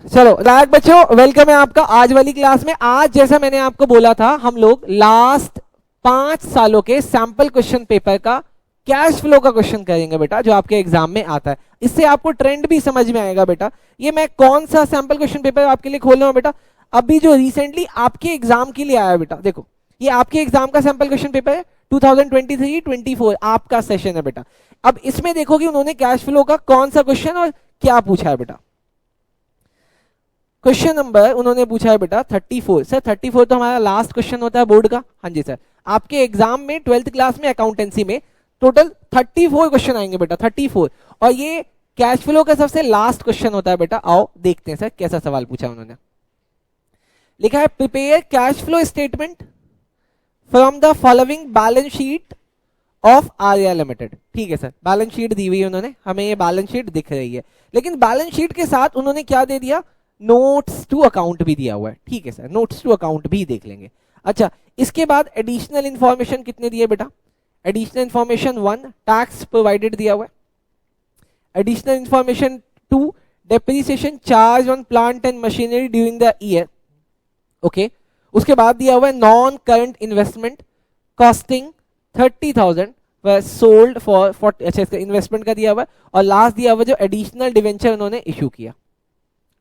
चलो लायक बच्चों, वेलकम है आपका आज वाली क्लास में। आज जैसा मैंने आपको बोला था, हम लोग लास्ट 5 सालों के सैंपल क्वेश्चन पेपर का कैश फ्लो का क्वेश्चन करेंगे बेटा, जो आपके एग्जाम में आता है। इससे आपको ट्रेंड भी समझ में आएगा बेटा। ये मैं कौन सा सैंपल क्वेश्चन पेपर आपके लिए खोल रहा हूं बेटा, अभी जो रिसेंटली आपके एग्जाम के लिए आया बेटा। देखो ये आपके एग्जाम का सैंपल क्वेश्चन पेपर है 2023-24 आपका सेशन है बेटा। अब इसमें देखो कि उन्होंने कैश फ्लो का कौन सा क्वेश्चन और क्या पूछा है बेटा। क्वेश्चन नंबर उन्होंने पूछा है बेटा 34। सर 34 तो हमारा लास्ट क्वेश्चन होता है बोर्ड का। हाँ जी सर, आपके एग्जाम में 12th क्लास में अकाउंटेंसी में टोटल 34 क्वेश्चन आएंगे बेटा, 34। और ये कैश फ्लो का सबसे लास्ट क्वेश्चन होता है बेटा। आओ देखते हैं सर कैसा सवाल पूछा उन्होंने। लिखा है prepare cash flow statement from the following balance sheet of Arya limited. ठीक है सर, बैलेंस शीट दी हुई है उन्होंने, हमें ये बैलेंस शीट दिख रही है, लेकिन बैलेंस शीट के साथ उन्होंने क्या दे दिया, नोट्स टू अकाउंट भी दिया हुआ है। ठीक है सर, नोट्स टू अकाउंट भी देख लेंगे। अच्छा, इसके बाद एडिशनल इंफॉर्मेशन कितने दिए बेटा, एडिशनल इंफॉर्मेशन 1 टैक्स प्रोवाइडेड दिया हुआ है, additional information 2 depreciation charge on plant and machinery during the year. Okay, उसके बाद दिया हुआ है non current investment costing 30,000 sold for 40। अच्छा, इसका इन्वेस्टमेंट का दिया हुआ है। और लास्ट दिया हुआ जो एडिशनल डिवेंचर उन्होंने इशू किया।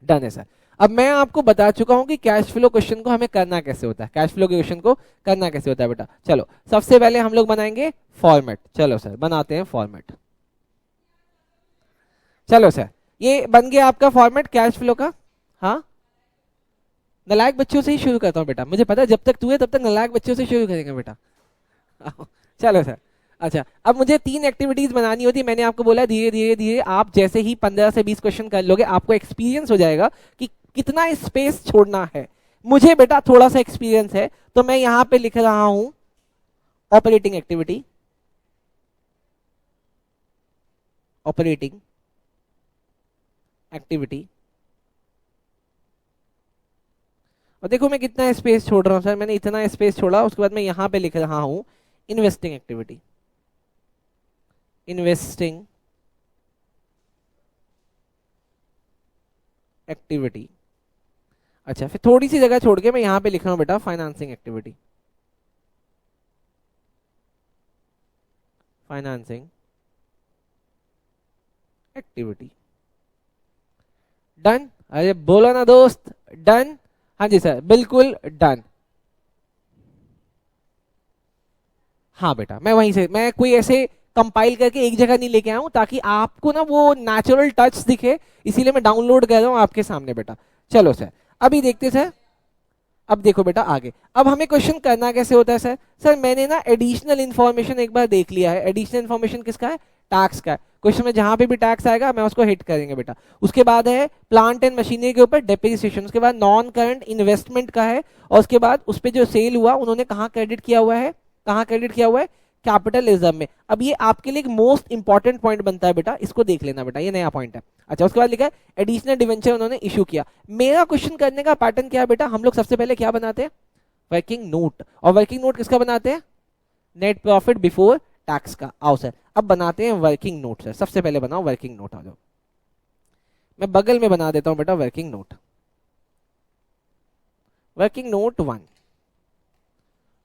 डन है सर। अब मैं आपको बता चुका हूं कि कैश फ्लो क्वेश्चन को हमें करना कैसे होता है, कैश फ्लो के क्वेश्चन को करना कैसे होता है बेटा। चलो सबसे पहले हम लोग बनाएंगे फॉर्मेट। चलो सर बनाते हैं फॉर्मेट। चलो सर, ये बन गया आपका फॉर्मेट कैश फ्लो का। हाँ, नालायक बच्चों से ही शुरू करता हूं बेटा, मुझे पता है जब तक तू है तब तक नालायक बच्चों से शुरू करेंगे बेटा। चलो सर। अच्छा, अब मुझे 3 एक्टिविटीज बनानी होती है। मैंने आपको बोला धीरे धीरे धीरे आप जैसे ही 15 से 20 क्वेश्चन कर लोगे आपको एक्सपीरियंस हो जाएगा कि कितना स्पेस छोड़ना है। मुझे बेटा थोड़ा सा एक्सपीरियंस है, तो मैं यहां पे लिख रहा हूं ऑपरेटिंग एक्टिविटी, ऑपरेटिंग एक्टिविटी। और देखो मैं कितना स्पेस छोड़ रहा हूं सर, मैंने इतना स्पेस छोड़ा। उसके बाद मैं यहां पे लिख रहा हूं इन्वेस्टिंग एक्टिविटी, इन्वेस्टिंग एक्टिविटी। अच्छा, फिर थोड़ी सी जगह छोड़ के मैं यहां पे लिख रहा हूं बेटा financing activity, financing activity. Done? अरे बोलो ना दोस्त, डन? हाँ जी सर, बिल्कुल डन। हाँ बेटा, मैं वहीं से, मैं कोई ऐसे कंपाइल करके एक जगह नहीं लेके आया हूं ताकि आपको ना वो नेचुरल टच दिखे, इसीलिए मैं डाउनलोड कर रहा हूं आपके सामने बेटा। चलो सर, अभी देखते सर। अब देखो बेटा आगे, अब हमें क्वेश्चन करना कैसे होता है सर। सर मैंने ना एडिशनल इन्फॉर्मेशन एक बार देख लिया है। एडिशनल इन्फॉर्मेशन किसका है, टैक्स का है। क्वेश्चन में जहां पे भी टैक्स आएगा मैं उसको हिट करेंगे बेटा। उसके बाद है प्लांट एंड मशीनरी के ऊपर डेप्रिसिएशन, उसके बाद नॉन करंट इन्वेस्टमेंट का है, और उसके बाद उस पर जो सेल हुआ उन्होंने कहाँ क्रेडिट किया हुआ है, कहाँ क्रेडिट किया हुआ है, कैपिटल रिजर्व में। अब ये आपके लिए एक मोस्ट इंपॉर्टेंट पॉइंट बनता है बेटा, इसको देख लेना बेटा, ये नया पॉइंट है। अच्छा, उसके बाद लिखा है एडिशनल डिवेंचर उन्होंने इशू किया। मेरा क्वेश्चन करने का पैटर्न क्या है बेटा, हम लोग सबसे पहले क्या बनाते हैं, वर्किंग नोट। और वर्किंग नोट किसका बनाते हैं, नेट प्रॉफिट बिफोर टैक्स का। आओ सर अब बनाते हैं वर्किंग नोट। सर सबसे पहले बनाओ वर्किंग नोट। आ जाओ, मैं बगल में बना देता हूं बेटा working note, working note 1,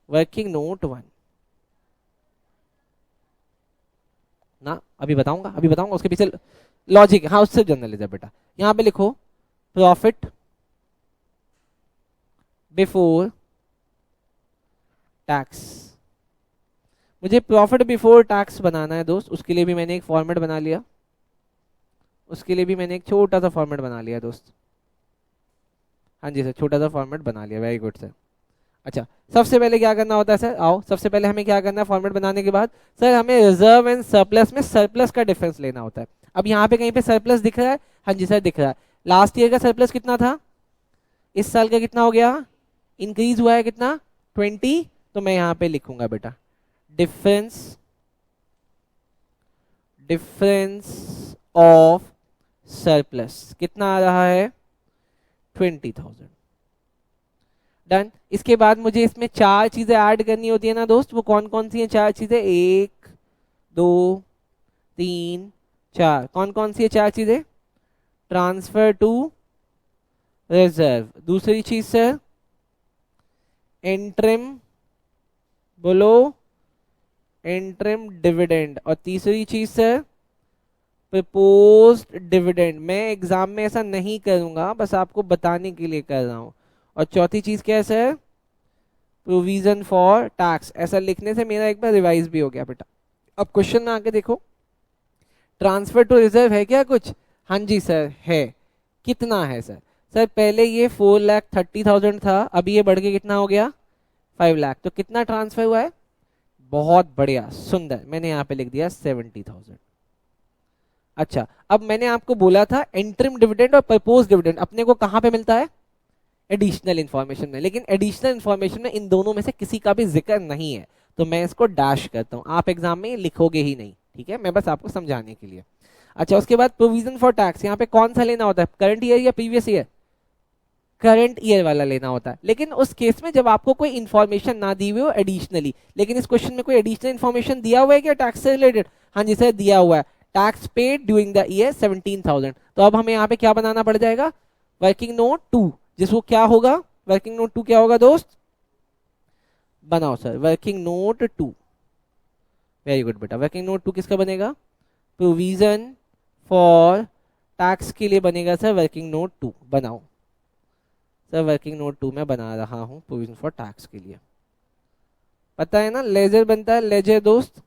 working note 1 ना, अभी बताऊंगा, अभी बताऊंगा उसके पीछे लॉजिक। हाँ उससे जर्नलिज्म बेटा। यहां पे लिखो प्रॉफिट बिफोर टैक्स। मुझे प्रॉफिट बिफोर टैक्स बनाना है दोस्त, उसके लिए भी मैंने एक फॉर्मेट बना लिया, उसके लिए भी मैंने एक छोटा सा फॉर्मेट बना लिया दोस्त। हाँ जी सर, छोटा सा फॉर्मेट बना लिया, वेरी गुड सर। अच्छा, सबसे पहले क्या करना होता है सर, आओ सबसे पहले हमें क्या करना है फॉर्मेट बनाने के बाद, सर हमें रिजर्व एंड सरप्लस में सरप्लस का डिफरेंस लेना होता है। अब यहाँ पे कहीं पे सरप्लस दिख रहा है, हाँ जी सर दिख रहा है। लास्ट ईयर का सरप्लस कितना था, इस साल का कितना हो गया, इंक्रीज हुआ है कितना, 20। तो मैं यहाँ पे लिखूंगा बेटा डिफरेंस, डिफरेंस ऑफ सरप्लस कितना आ रहा है, 20,000। डन। इसके बाद मुझे इसमें 4 चीजें ऐड करनी होती है ना दोस्त, वो कौन कौन सी हैं 4 चीजें, 1 2 3 4, कौन कौन सी है 4 चीजें, ट्रांसफर टू रिजर्व, दूसरी चीज सर इंटरिम, बोलो इंटरिम डिविडेंड, और तीसरी चीज सर प्रपोज्ड डिविडेंड। मैं एग्जाम में ऐसा नहीं करूंगा, बस आपको बताने के लिए कर रहा हूं। और चौथी चीज क्या है सर, प्रोविजन फॉर टैक्स। ऐसा लिखने से मेरा एक बार रिवाइज भी हो गया बेटा। अब क्वेश्चन में आके देखो, ट्रांसफर टू रिजर्व है क्या कुछ? हाँ जी सर है। कितना है सर? सर पहले ये 4,30,000 था, अभी ये बढ़ के कितना हो गया 5 लाख। तो कितना ट्रांसफर हुआ है? बहुत बढ़िया, सुंदर, मैंने यहाँ पे लिख दिया 70,000। अच्छा, अब मैंने आपको बोला था इंटरिम डिविडेंड और प्रपोज डिविडेंड अपने को कहाँ पे मिलता है? एडिशनल इंफॉर्मेशन में। लेकिन एडिशनल इंफॉर्मेशन में इन दोनों में से किसी का भी जिक्र नहीं है, तो मैं इसको डैश करता हूँ। आप एग्जाम में लिखोगे ही नहीं, ठीक है, मैं बस आपको समझाने के लिए। अच्छा, उसके बाद प्रोविजन फॉर टैक्स, यहाँ पे कौन सा लेना होता है, करंट ईयर या प्रीवियस ईयर? करंट ईयर वाला लेना होता है। लेकिन उस केस में जब आपको कोई इन्फॉर्मेशन ना दी हुई हो एडिशनली। लेकिन इस क्वेश्चन में कोई एडिशनल इन्फॉर्मेशन दिया हुआ है क्या टैक्स से रिलेटेड? हाँ जी सर दिया हुआ है, tax paid during the year 17,000। तो अब हमें यहाँ पे क्या बनाना पड़ जाएगा? वर्किंग नोट 2, जिसको क्या होगा, वर्किंग नोट 2 क्या होगा दोस्त? बनाओ sir, working note 2। Very good बेटा, वर्किंग नोट 2 किसका बनेगा? प्रोविजन फॉर टैक्स के लिए बनेगा सर वर्किंग नोट 2। बनाओ सर, वर्किंग नोट 2 में बना रहा हूं प्रोविजन फॉर टैक्स के लिए। पता है ना लेजर बनता है, लेजर दोस्त।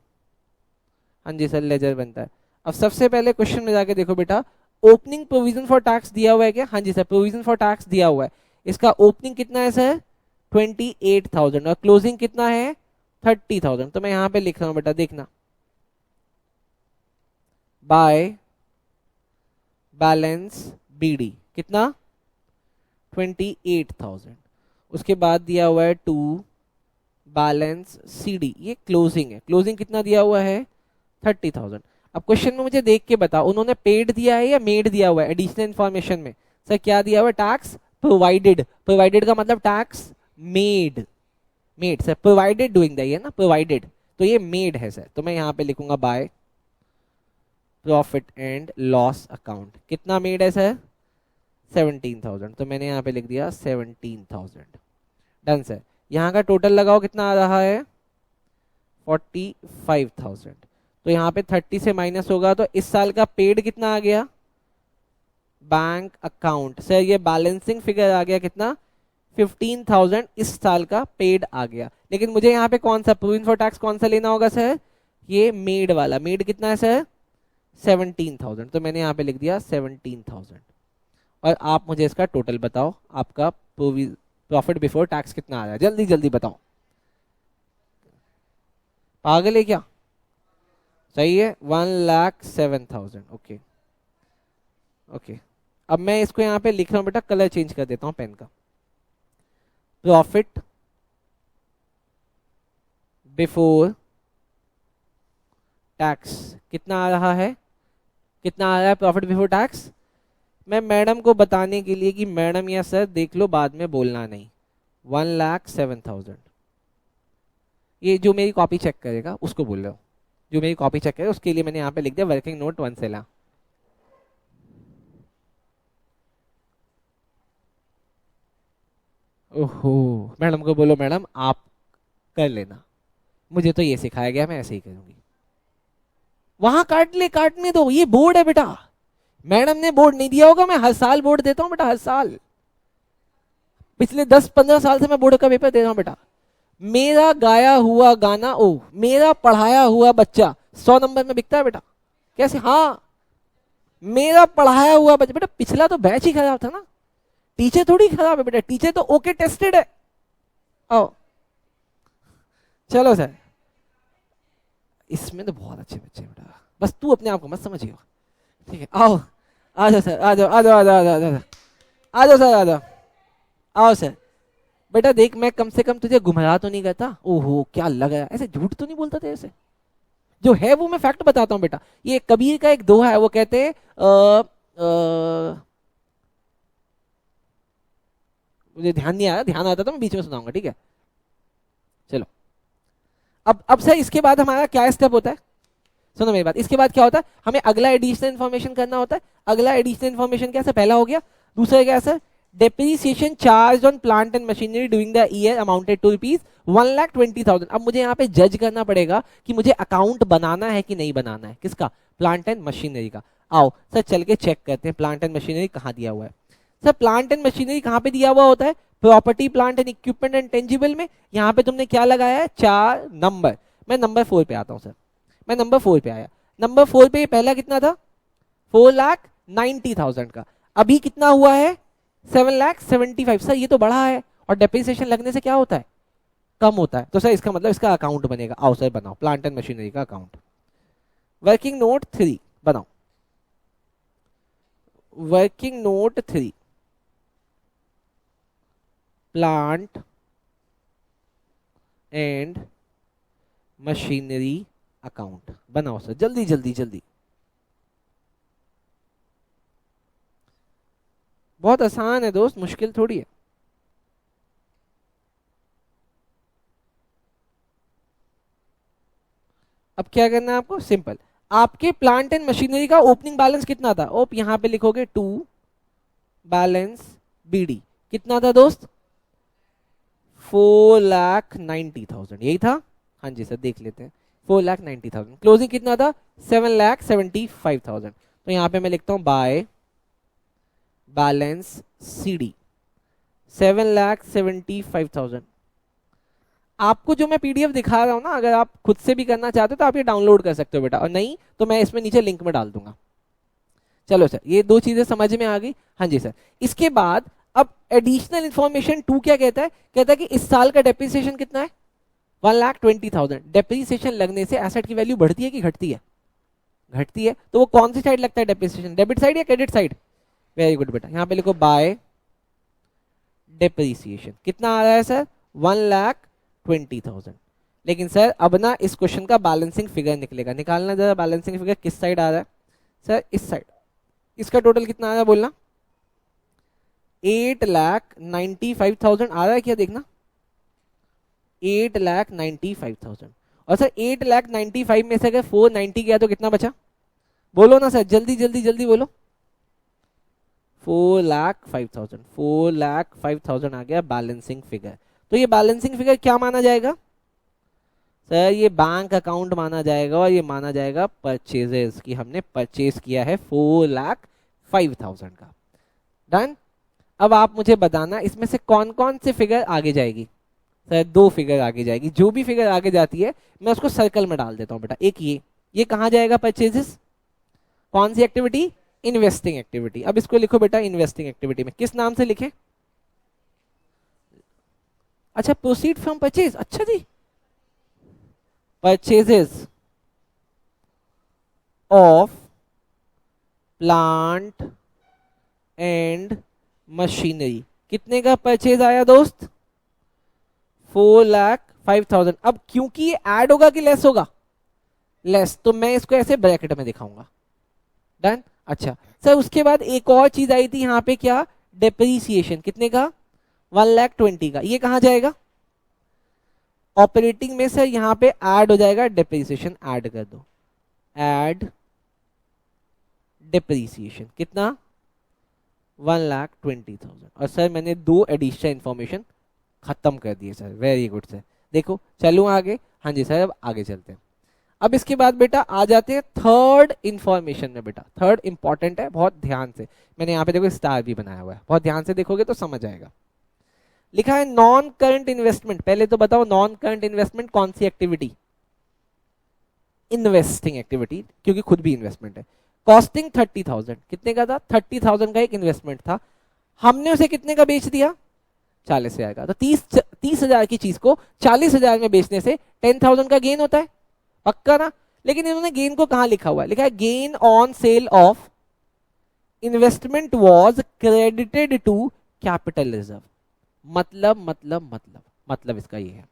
हाँ जी सर लेजर बनता है। अब सबसे पहले क्वेश्चन में जाके देखो बेटा, ओपनिंग प्रोविजन फॉर टैक्स दिया हुआ है क्या? हाँ जी सर प्रोविजन फॉर टैक्स दिया हुआ है। इसका ओपनिंग कितना है सर? 28,000, और क्लोजिंग कितना है? 30,000। तो मैं यहाँ पे लिख रहा हूँ बेटा, देखना, बाय बैलेंस बीडी कितना? 28,000। उसके बाद दिया हुआ है 2 बैलेंस सीडी, ये क्लोजिंग है। क्लोजिंग कितना दिया हुआ है? 30,000। अब क्वेश्चन में मुझे देख के बताओ, उन्होंने पेड दिया है या मेड दिया हुआ है? एडिशनल इन्फॉर्मेशन में सर क्या दिया हुआ है? Tax provided. प्रोवाइडेड का मतलब tax made. Made sir provided doing the, ये ना प्रोवाइडेड, तो ये मेड है सर। तो मैं यहाँ पे लिखूंगा by profit and loss account. कितना मेड है सर? 17,000। तो मैंने यहाँ पे लिख दिया 17,000। Done sir. यहाँ का टोटल लगाओ, कितना आ रहा है? 45,000। तो यहाँ पे 30 से माइनस होगा, तो इस साल का पेड कितना आ गया? बैंक अकाउंट सर ये बैलेंसिंग फिगर आ गया कितना? 15,000 इस साल का पेड आ गया। लेकिन मुझे यहाँ पे कौन सा प्रोविजन फॉर टैक्स कौन सा लेना होगा सर? ये मेड वाला। मेड कितना है सर? 17,000। तो मैंने यहाँ पे लिख दिया 17,000। और आप मुझे इसका टोटल बताओ, आपका प्रॉफिट बिफोर टैक्स कितना आ रहा है? जल्दी जल्दी बताओ। पागल है क्या? सही है, 1,07,000। Okay okay. अब मैं इसको यहाँ पे लिख रहा हूँ बेटा, कलर चेंज कर देता हूँ पेन का। प्रॉफिट बिफोर टैक्स कितना आ रहा है? कितना आ रहा है प्रॉफिट बिफोर टैक्स? मैं मैडम को बताने के लिए कि मैडम या सर देख लो, बाद में बोलना नहीं। 1,07,000। ये जो मेरी कॉपी चेक करेगा उसको बोल रहा हूँ, जो मेरी कॉपी चेक करेगा उसके लिए मैंने यहाँ पे लिख दिया वर्किंग नोट 1 से ला। ओहो, मैडम को बोलो मैडम आप कर लेना, मुझे तो ये सिखाया गया, मैं ऐसे ही करूंगी। वहां काट ले, काटने दो, ये बोर्ड है बेटा। मैडम ने बोर्ड नहीं दिया होगा, मैं हर साल बोर्ड देता हूं बेटा, हर साल। पिछले 10-15 साल से मैं बोर्ड का पेपर दे रहा हूं बेटा। मेरा गाया हुआ गाना, ओ मेरा पढ़ाया हुआ बच्चा 100 नंबर में बिकता है बेटा। कैसे? हाँ, मेरा पढ़ाया हुआ बच्चा। बेटा पिछला तो बैच ही खराब था ना, टीचर थोड़ी खराब है बेटा, टीचर तो ओके टेस्टेड है। आओ चलो सर, इसमें तो बहुत अच्छे बच्चे बेटा, बस तू अपने आप को मत समझियो, ठीक है। आओ आ जाओ सर, आ जाओ आ जाओ आ जाओ आ जाओ आ जाओ सर, आ जाओ। आओ सर। बेटा देख, मैं कम से कम तुझे गुमराह तो नहीं करता। ओहो क्या लग रहा है, ऐसे झूठ तो नहीं बोलता थे ऐसे, जो है वो मैं फैक्ट बताता हूँ बेटा। ये कबीर का एक दोहा है, वो कहते हैं मुझे ध्यान नहीं आया, ध्यान आता तो मैं बीच में सुनाऊंगा, ठीक है। चलो अब सर इसके बाद हमारा क्या स्टेप होता है? सुनो मेरी बात, इसके बाद क्या होता है, हमें अगला एडिशनल इन्फॉर्मेशन करना होता है। अगला एडिशनल इन्फॉर्मेशन क्या है? पहला हो गया, दूसरा क्या है sir? Depreciation charge on plant and machinery during the year amounted to ₹1,20,000। अब मुझे यहाँ पे जज करना पड़ेगा कि मुझे अकाउंट बनाना है कि नहीं बनाना है, किसका, प्लांट एंड मशीनरी का। आओ सर चल के चेक करते हैं प्लांट एंड मशीनरी कहाँ दिया हुआ है। सर प्लांट एंड मशीनरी कहाँ पे दिया हुआ होता है, property plant and equipment and tangible में। यहाँ पे तुमने क्या लगाया है, 4 नंबर। मैं नंबर 4 पे आता हूँ सर, मैं नंबर 4 पे आया। नंबर 4 पे पहला कितना था, 4,90,000 का। अभी कितना हुआ है, 7,75,000। सर ये तो बढ़ा है, और डेप्रिसिएशन लगने से क्या होता है, कम होता है। तो सर इसका मतलब इसका अकाउंट बनेगा। आओ सर बनाओ प्लांट एंड मशीनरी का अकाउंट। वर्किंग नोट 3 बनाओ, working note 3 plant and machinery account बनाओ सर, जल्दी जल्दी जल्दी। बहुत आसान है दोस्त, मुश्किल थोड़ी है। अब क्या करना है आपको, सिंपल। आपके प्लांट एंड मशीनरी का ओपनिंग बैलेंस कितना था, ओप यहां पे लिखोगे 2 बैलेंस बीडी, कितना था दोस्त, 4,90,000, यही था। हाँ जी सर देख लेते हैं, 4,90,000। क्लोजिंग कितना था, 7,75,000। तो यहाँ पे मैं लिखता हूँ बाय बैलेंस सीडी 7,75,000। आपको जो मैं पीडीएफ दिखा रहा हूँ ना, अगर आप खुद से भी करना चाहते हो तो आप ये डाउनलोड कर सकते हो बेटा, और नहीं तो मैं इसमें नीचे लिंक में डाल दूंगा। चलो सर ये 2 चीजें समझ में आ गई। हाँ जी सर, इसके बाद अब एडिशनल इंफॉर्मेशन 2 क्या कहता है, कहता है कि इस साल का डेप्रिसिएशन कितना है, 1,20,000। डेप्रिसिएशन लगने से एसेट की वैल्यू बढ़ती है कि घटती है, घटती है। तो वो कौन सी साइड लगता है डेप्रिसिएशन, डेबिट साइड या क्रेडिट साइड, वेरी गुड बेटा। यहाँ पे लिखो बाय डेप्रिसिएशन, कितना आ रहा है सर, 1,20,000। लेकिन सर अब ना इस क्वेश्चन का बैलेंसिंग फिगर निकलेगा, निकालना जरा बैलेंसिंग फिगर किस साइड आ रहा है सर, इस साइड। इसका टोटल कितना आ रहा है बोलना, 8,95,000 आ रहा है क्या, देखना 8,95,000। और सर 8,95,000 में से अगर 490 गया तो कितना बचा, बोलो ना सर, जल्दी जल्दी जल्दी बोलो। 4,05,000, 4,05,000 आ गया बैलेंसिंग फिगर। तो ये बैलेंसिंग फिगर क्या माना जाएगा सर, ये बैंक अकाउंट माना जाएगा, और ये माना जाएगा परचेजेस की हमने परचेज किया है 4,05,000 का। डन। अब आप मुझे बताना इसमें से कौन कौन से फिगर आगे जाएगी सर, 2 फिगर आगे जाएगी। जो भी फिगर आगे जाती है मैं उसको सर्कल में डाल देता हूं बेटा। एक ये कहां जाएगा, परचेजेस, कौन सी एक्टिविटी, इन्वेस्टिंग एक्टिविटी। अब इसको लिखो बेटा इन्वेस्टिंग एक्टिविटी में किस नाम से लिखें, अच्छा प्रोसीड फ्रॉम परचेज, अच्छा जी, purchases of plant and machinery. कितने का परचेज आया दोस्त, 4,05,000। अब क्योंकि ये ऐड होगा कि लेस होगा, लेस, तो मैं इसको ऐसे ब्रैकेट में दिखाऊंगा। डन। अच्छा सर उसके बाद एक और चीज आई थी यहाँ पे, क्या, डेप्रीसिएशन, कितने का, 1,20,000 का। ये कहां जाएगा, ऑपरेटिंग में सर यहाँ पे ऐड हो जाएगा डेप्रीसिएशन, ऐड कर दो, ऐड डेप्रीसिएशन, कितना, 1,20,000। और सर मैंने 2 एडिशनल इंफॉर्मेशन खत्म कर दिए सर, वेरी गुड सर। देखो चलूं आगे, हाँ जी सर अब आगे चलते हैं। अब इसके बाद बेटा आ जाते हैं थर्ड इंफॉर्मेशन में। बेटा थर्ड इंपॉर्टेंट है, बहुत ध्यान से, मैंने यहाँ पे देखो स्टार भी बनाया हुआ है, बहुत ध्यान से देखोगे तो समझ आएगा। लिखा है नॉन करंट इन्वेस्टमेंट। पहले तो बताओ नॉन करंट इन्वेस्टमेंट कौन सी एक्टिविटी, इन्वेस्टिंग एक्टिविटी, क्योंकि खुद भी इन्वेस्टमेंट है। कॉस्टिंग 30,000, कितने का था, 30,000 का एक इन्वेस्टमेंट था, हमने उसे कितने का बेच दिया, 40,000 का। तो 30,000 की चीज को 40,000 में बेचने से 10,000 का गेन होता है, पक्का ना। लेकिन इन्होंने गेन को कहां लिखा हुआ है, लिखा है gain on sale of investment was credited to capital reserve. मतलब इसका ये है,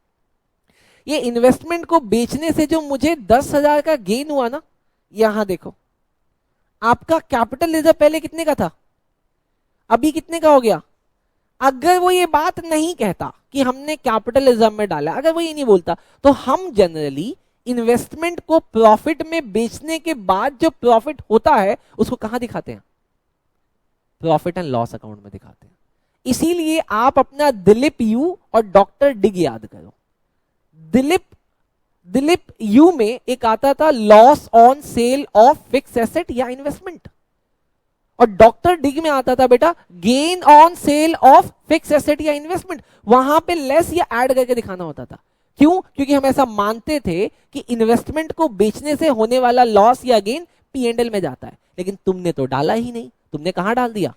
ये इन्वेस्टमेंट को बेचने से जो मुझे 10,000 का गेन हुआ ना, यहां देखो आपका कैपिटल रिजर्व पहले कितने का था, अभी कितने का हो गया। अगर वो ये बात नहीं कहता कि हमने कैपिटल रिजर्व में डाला, अगर वो ये नहीं बोलता, तो हम जनरली इन्वेस्टमेंट को प्रॉफिट में बेचने के बाद जो प्रॉफिट होता है उसको कहां दिखाते हैं, प्रॉफिट एंड लॉस अकाउंट में दिखाते हैं। इसीलिए आप अपना दिलीप यू और डॉक्टर डिग याद करो। दिलीप यू में एक आता था loss on sale of fix asset या इन्वेस्टमेंट, और डॉक्टर डिग में आता था बेटा gain on sale of fix asset या इन्वेस्टमेंट। वहां पे लेस या ऐड करके दिखाना होता था। क्यों? क्योंकि हम ऐसा मानते थे कि इन्वेस्टमेंट को बेचने से होने वाला लॉस या गेन P&L में जाता है, लेकिन तुमने तो डाला ही नहीं। तुमने कहां डाल दिया?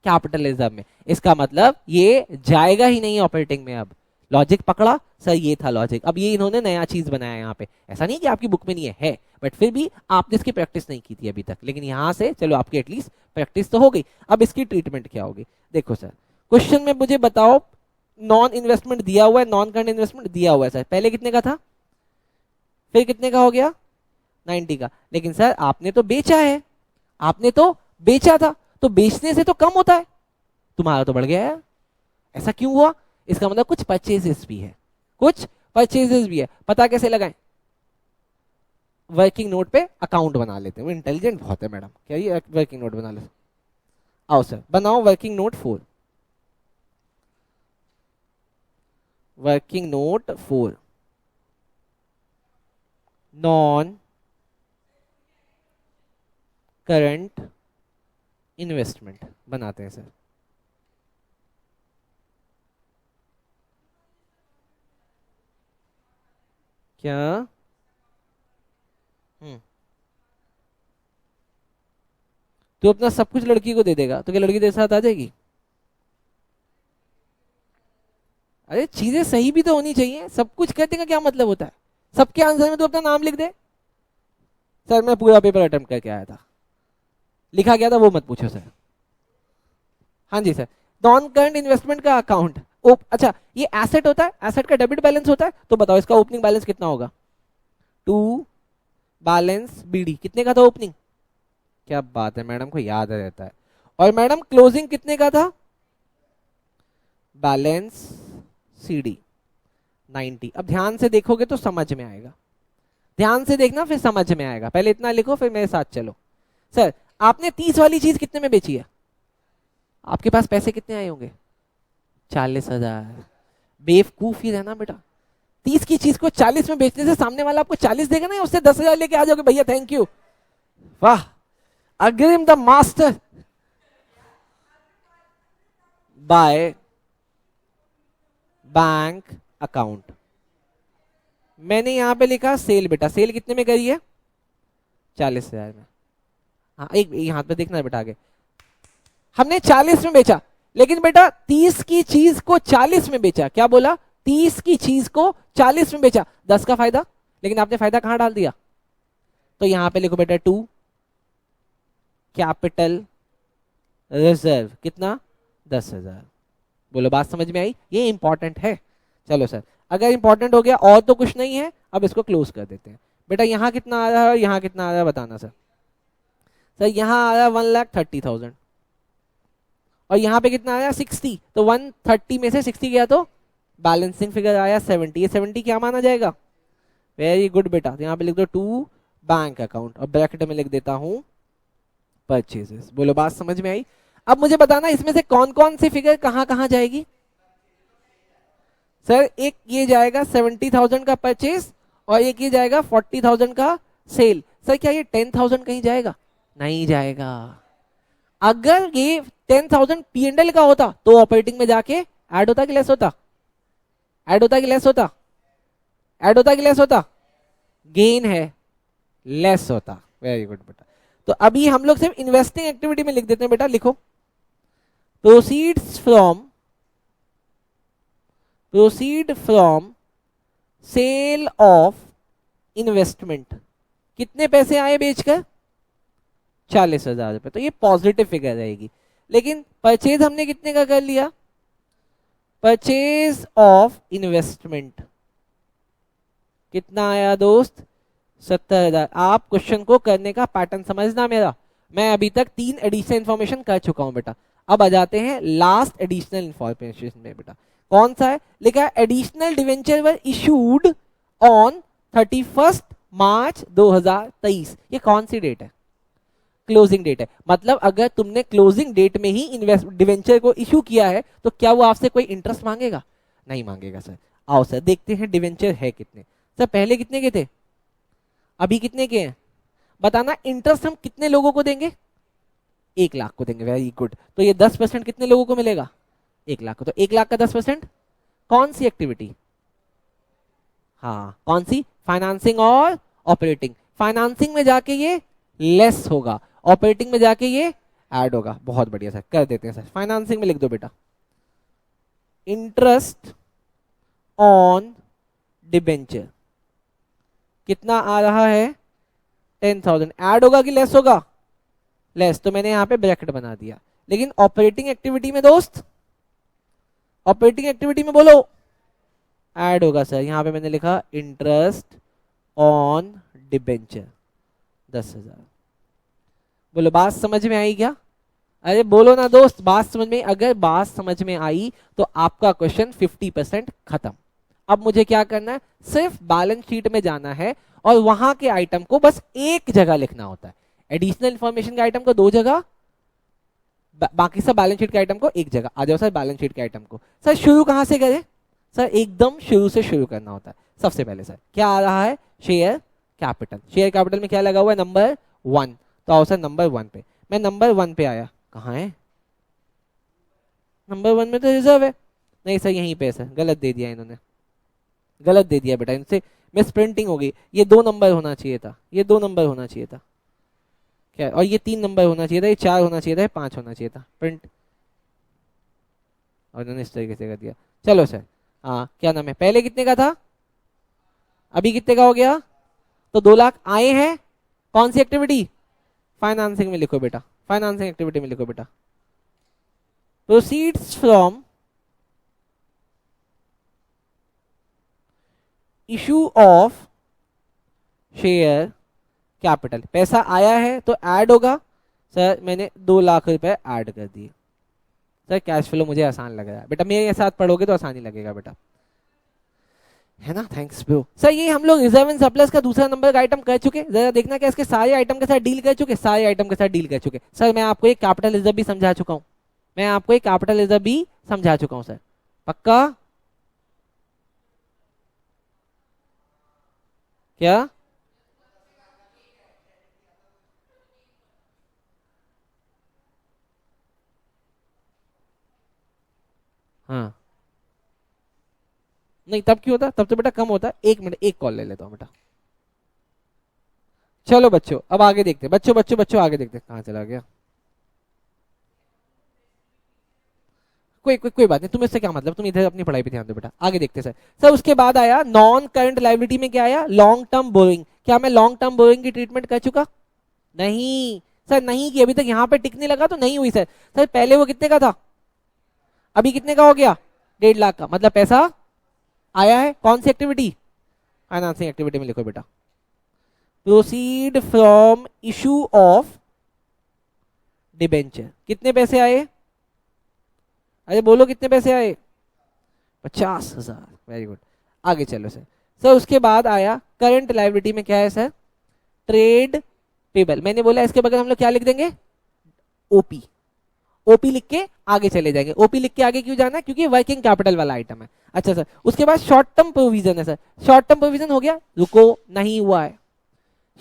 कैपिटल रिजर्व में। इसका मतलब ये जाएगा ही नहीं ऑपरेटिंग में। अब लॉजिक पकड़ा सर, ये था लॉजिक। अब ये इन्होंने नया चीज बनाया यहाँ पे। ऐसा नहीं कि आपकी बुक में नहीं है, बट फिर भी आपने इसकी प्रैक्टिस नहीं की थी अभी तक, लेकिन यहां से चलो आपकी एटलीस्ट प्रैक्टिस तो हो गई। अब इसकी ट्रीटमेंट क्या होगी? देखो सर, क्वेश्चन में मुझे बताओ, नॉन इन्वेस्टमेंट दिया हुआ है, नॉन करंट इन्वेस्टमेंट दिया हुआ है सर। पहले कितने का था, फिर कितने का हो गया? 90 का। लेकिन सर आपने तो बेचा है, आपने तो बेचा था, तो बेचने से तो कम होता है, तुम्हारा तो बढ़ गया है। ऐसा क्यों हुआ? इसका मतलब कुछ परचेजेस भी है, कुछ परचेजेस भी है। पता कैसे लगाएं? वर्किंग नोट पे अकाउंट बना लेते हैं। वो इंटेलिजेंट बहुत है मैडम। क्या ये वर्किंग नोट बना ले? आओ सर बनाओ working note 4। Working note 4 non current investment बनाते हैं सर। क्या? तो अपना सब कुछ लड़की को दे देगा तो क्या लड़की तेरे साथ आ जाएगी? अरे चीजें सही भी तो होनी चाहिए। सब कुछ कहते का क्या मतलब होता है? सबके आंसर में तो अपना नाम लिख दे। सर मैं पूरा पेपर अटेम्प्ट करके आया था, लिखा गया था वो मत पूछो सर। हाँ जी सर, नॉन करंट इन्वेस्टमेंट का अकाउंट। अच्छा ये एसेट होता है, एसेट का डेबिट बैलेंस होता है, तो बताओ इसका ओपनिंग बैलेंस कितना होगा? 2 बैलेंस BD कितने का था ओपनिंग? क्या बात है, मैडम को याद रहता है। और मैडम क्लोजिंग कितने का था? Balance CD 90। अब ध्यान से देखोगे तो समझ में आएगा, ध्यान से देखना फिर समझ में आएगा। पहले इतना लिखो फिर मेरे साथ चलो। सर आपने 30 वाली चीज कितने में बेची है? आपके पास पैसे कितने आए होंगे? 40,000। बेवकूफ ही रहना बेटा। 30 की चीज को 40 में बेचने से सामने वाला आपको 40 देगा ना, उससे 10,000 लेके आ जाओगे भैया थैंक यू। वाह, अग्रिम the master by bank account. मैंने यहां पे लिखा सेल बेटा। सेल कितने में करी है? 40,000 में। हाँ एक हाथ पे देखना बेटा आगे। हमने 40 में बेचा, लेकिन बेटा 30 की चीज को 40 में बेचा। क्या बोला? 30 की चीज को 40 में बेचा, 10 का फायदा। लेकिन आपने फायदा कहां डाल दिया? तो यहां पे लिखो बेटा 2 कैपिटल रिजर्व कितना? 10,000। बोलो बात समझ में आई? ये इंपॉर्टेंट है। चलो सर, अगर इंपॉर्टेंट हो गया और तो कुछ नहीं है, अब इसको क्लोज कर देते हैं। बेटा यहां कितना आ रहा है और यहां कितना आ रहा है बताना सर। सर यहां आ रहा है 1,30,000 और यहां पे कितना आया? 60। तो 130 में से 60 गया तो बैलेंसिंग फिगर आया 70। ये 70 क्या माना जाएगा? वेरी गुड बेटा। तो यहां पे लिख दो 2 बैंक अकाउंट और ब्रैकेट में लिख देता हूं परचेजेस। बोलो बात समझ में आई? अब मुझे बताना इसमें से कौन कौन सी फिगर कहां कहां जाएगी? सर एक ये जाएगा 70,000 का परचेज और एक ये जाएगा 40,000 का सेल। सर क्या ये 10,000 कहीं जाएगा? नहीं जाएगा। अगर ये 10,000 P&L का होता तो ऑपरेटिंग में जाके ऐड होता कि लेस होता? ऐड होता कि लेस होता? ऐड होता कि लेस होता? गेन है, लेस होता। वेरी गुड बेटा। तो अभी हम लोग सिर्फ इन्वेस्टिंग एक्टिविटी में लिख देते हैं बेटा। लिखो proceeds from sale of investment. कितने पैसे आए बेचकर? 40,000 रुपए। तो ये पॉजिटिव फिगर रहेगी। लेकिन परचेज हमने कितने का कर लिया? परचेज ऑफ इन्वेस्टमेंट कितना आया दोस्त? 70,000। आप क्वेश्चन को करने का पैटर्न समझना मेरा। मैं अभी तक 3 एडिशनल इंफॉर्मेशन कर चुका हूं बेटा। अब आ जाते हैं लास्ट एडिशनल इंफॉर्मेशन में बेटा। कौन सा है? लिखा है additional debenture were issued on 31 मार्च 2023। ये कौन सी डेट है? क्लोजिंग डेट है, मतलब अगर तुमने क्लोजिंग डेट में ही इन्वेस्ट डिवेंचर को इशू किया है तो क्या वो आपसे कोई इंटरेस्ट मांगेगा? नहीं मांगेगा सर। आओ सर देखते हैं डिवेंचर है कितने। सर पहले कितने के थे, अभी कितने के हैं, बताना। इंटरेस्ट हम कितने लोगों को देंगे? 1 लाख को देंगे। Very good. तो ये 10% कितने लोगों को मिलेगा? 1 लाख को। तो 1 लाख का 10% कौन सी एक्टिविटी? हाँ कौन सी? फाइनेंसिंग और ऑपरेटिंग। फाइनेंसिंग में जाके ये लेस होगा, ऑपरेटिंग में जाके ये ऐड होगा। बहुत बढ़िया सर, कर देते हैं सर। फाइनेंसिंग में लिख दो बेटा, इंटरेस्ट ऑन डिबेंचर कितना आ रहा है? 10,000। ऐड होगा कि लेस होगा? लेस, तो मैंने यहां पे ब्रैकेट बना दिया। लेकिन ऑपरेटिंग एक्टिविटी में दोस्त, ऑपरेटिंग एक्टिविटी में बोलो ऐड होगा सर। यहां पे मैंने लिखा इंटरेस्ट ऑन डिबेंचर 10,000। बोलो बात समझ में आई क्या? अरे बोलो ना दोस्त, बात समझ में। अगर बात समझ में आई तो आपका क्वेश्चन 50% खत्म। अब मुझे क्या करना है, सिर्फ बैलेंस शीट में जाना है और वहां के आइटम को बस एक जगह लिखना होता है। एडिशनल इंफॉर्मेशन के आइटम को 2 जगह, बाकी सब बैलेंस शीट के आइटम को एक जगह। आ जाओ सर बैलेंस शीट के आइटम को। सर शुरू कहां से करें? सर एकदम शुरू से शुरू करना होता है। सबसे पहले सर क्या आ रहा है? Share capital. शेयर कैपिटल में क्या लगा हुआ है? नंबर 1। तो आओ सर नंबर 1 पे। मैं नंबर 1 पे आया, कहाँ है नंबर 1 में? तो रिजर्व है। नहीं सर यहीं पे है सर, गलत दे दिया इन्होंने, गलत दे दिया बेटा, इनसे मिस प्रिंटिंग हो गई। ये 2 नंबर होना चाहिए था, ये 2 नंबर होना चाहिए था क्या, और ये 3 नंबर होना चाहिए था, ये 4 होना चाहिए था, ये 5 होना चाहिए था। प्रिंट, और इन्होंने इस तरीके से कर दिया। चलो सर, हाँ क्या नाम है, पहले कितने का था, अभी कितने का हो गया? तो 2 लाख आए हैं। कौन सी एक्टिविटी? फाइनेंसिंग में लिखो बेटा, फाइनेंसिंग एक्टिविटी में लिखो बेटा। Proceeds from issue of share capital. पैसा आया है तो ऐड होगा। सर मैंने 2 लाख रुपए ऐड कर दिए। सर कैश फ्लो मुझे आसान लग रहा है बेटा, मेरे साथ पढ़ोगे तो आसानी लगेगा बेटा, है ना। Thanks bro. सर ये हम लोग रिजर्व एंड सरप्लस का दूसरा नंबर का आइटम कर चुके। जरा देखना क्या इसके सारे आइटम के साथ डील कर चुके? सारे आइटम के साथ डील कर चुके। सर मैं आपको एक कैपिटल रिजर्व भी समझा चुका हूं, मैं आपको एक कैपिटल रिजर्व भी समझा चुका हूं सर, पक्का? क्या? हाँ नहीं तब क्यों होता, तब तो बेटा कम होता है। 1 मिनट, एक कॉल ले लेता हूँ बेटा। चलो बच्चों अब आगे देखते हैं, बच्चों बच्चों बच्चों आगे देखते हैं, कहाँ चला गया? कोई बात नहीं, तुम्हें इससे क्या मतलब, तुम इधर अपनी पढ़ाई पे ध्यान दो बेटा। आगे देखते हैं सर। सर उसके बाद आया नॉन करंट लायबिलिटी में क्या आया? Long term borrowing. क्या मैं लॉन्ग टर्म बोरिंग की ट्रीटमेंट कर चुका? नहीं सर, नहीं की। अभी तक यहाँ पे टिकने लगा तो नहीं हुई सर। सर पहले वो कितने का था, अभी कितने का हो गया? 1.5 लाख का, मतलब पैसा आया है। कौन सी एक्टिविटी? फाइनेंसिंग एक्टिविटी में लिखो बेटा, proceed from issue of debenture. कितने पैसे आए? अरे बोलो कितने पैसे आए? 50,000। Very good. आगे चलो सर। सर उसके बाद आया करंट लायबिलिटी में क्या है सर? Trade payable. मैंने बोला इसके बगैर हम लोग क्या लिख देंगे? ओपी। ओपी लिख के आगे चले जाएंगे। ओपी लिख के आगे क्यों जाना है? क्योंकि वर्किंग कैपिटल वाला आइटम है। अच्छा सर उसके बाद शॉर्ट टर्म प्रोविजन है सर। शॉर्ट टर्म प्रोविजन हो गया, रुको नहीं हुआ है।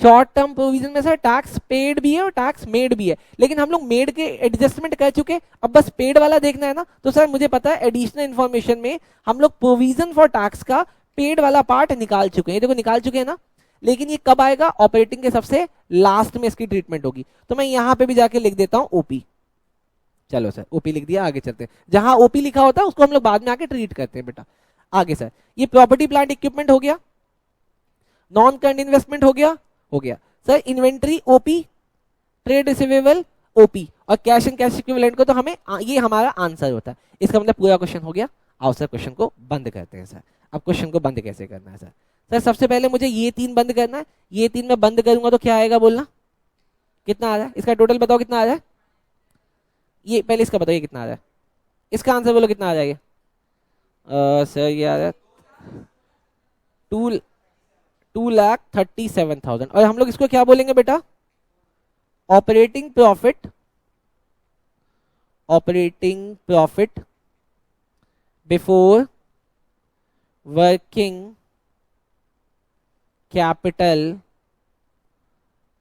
शॉर्ट टर्म प्रोविजन में सर टैक्स पेड भी है और टैक्स मेड भी है, लेकिन हम लोग मेड के एडजस्टमेंट कर चुके। अब बस पेड वाला देखना है ना, तो सर मुझे पता है एडिशनल इन्फॉर्मेशन में हम लोग प्रोविजन फॉर टैक्स का पेड वाला पार्ट निकाल चुके हैं। देखो निकाल चुके हैं ना, लेकिन ये कब आएगा? ऑपरेटिंग के सबसे लास्ट में इसकी ट्रीटमेंट होगी। तो मैं यहां पे भी जाके लिख देता हूं ओपी। चलो सर ओपी लिख दिया, आगे चलते हैं। जहां ओपी लिखा होता है उसको हम लोग बाद में आके ट्रीट करते हैं बेटा। आगे सर ये प्रॉपर्टी प्लांट इक्विपमेंट हो गया, नॉन करंट इन्वेस्टमेंट हो गया sir. Inventory OP, trade receivable OP, और कैश एंड कैश इक्विवेलेंट को तो हमें ये हमारा आंसर होता है। इसका मतलब पूरा क्वेश्चन हो गया। आओ सर क्वेश्चन को बंद करते हैं सर। अब क्वेश्चन को बंद कैसे करना है सर? सर सबसे पहले मुझे ये 3 बंद करना है। ये 3 मैं बंद करूंगा तो क्या आएगा बोलना? कितना आ रहा है इसका टोटल बताओ, कितना आ रहा है? ये पहले इसका बताओ, ये कितना आ रहा है? इसका आंसर बोलो कितना आ जाएगा? सर ये आ रहा है 2,37,000। और हम लोग इसको क्या बोलेंगे बेटा? Operating profit before working capital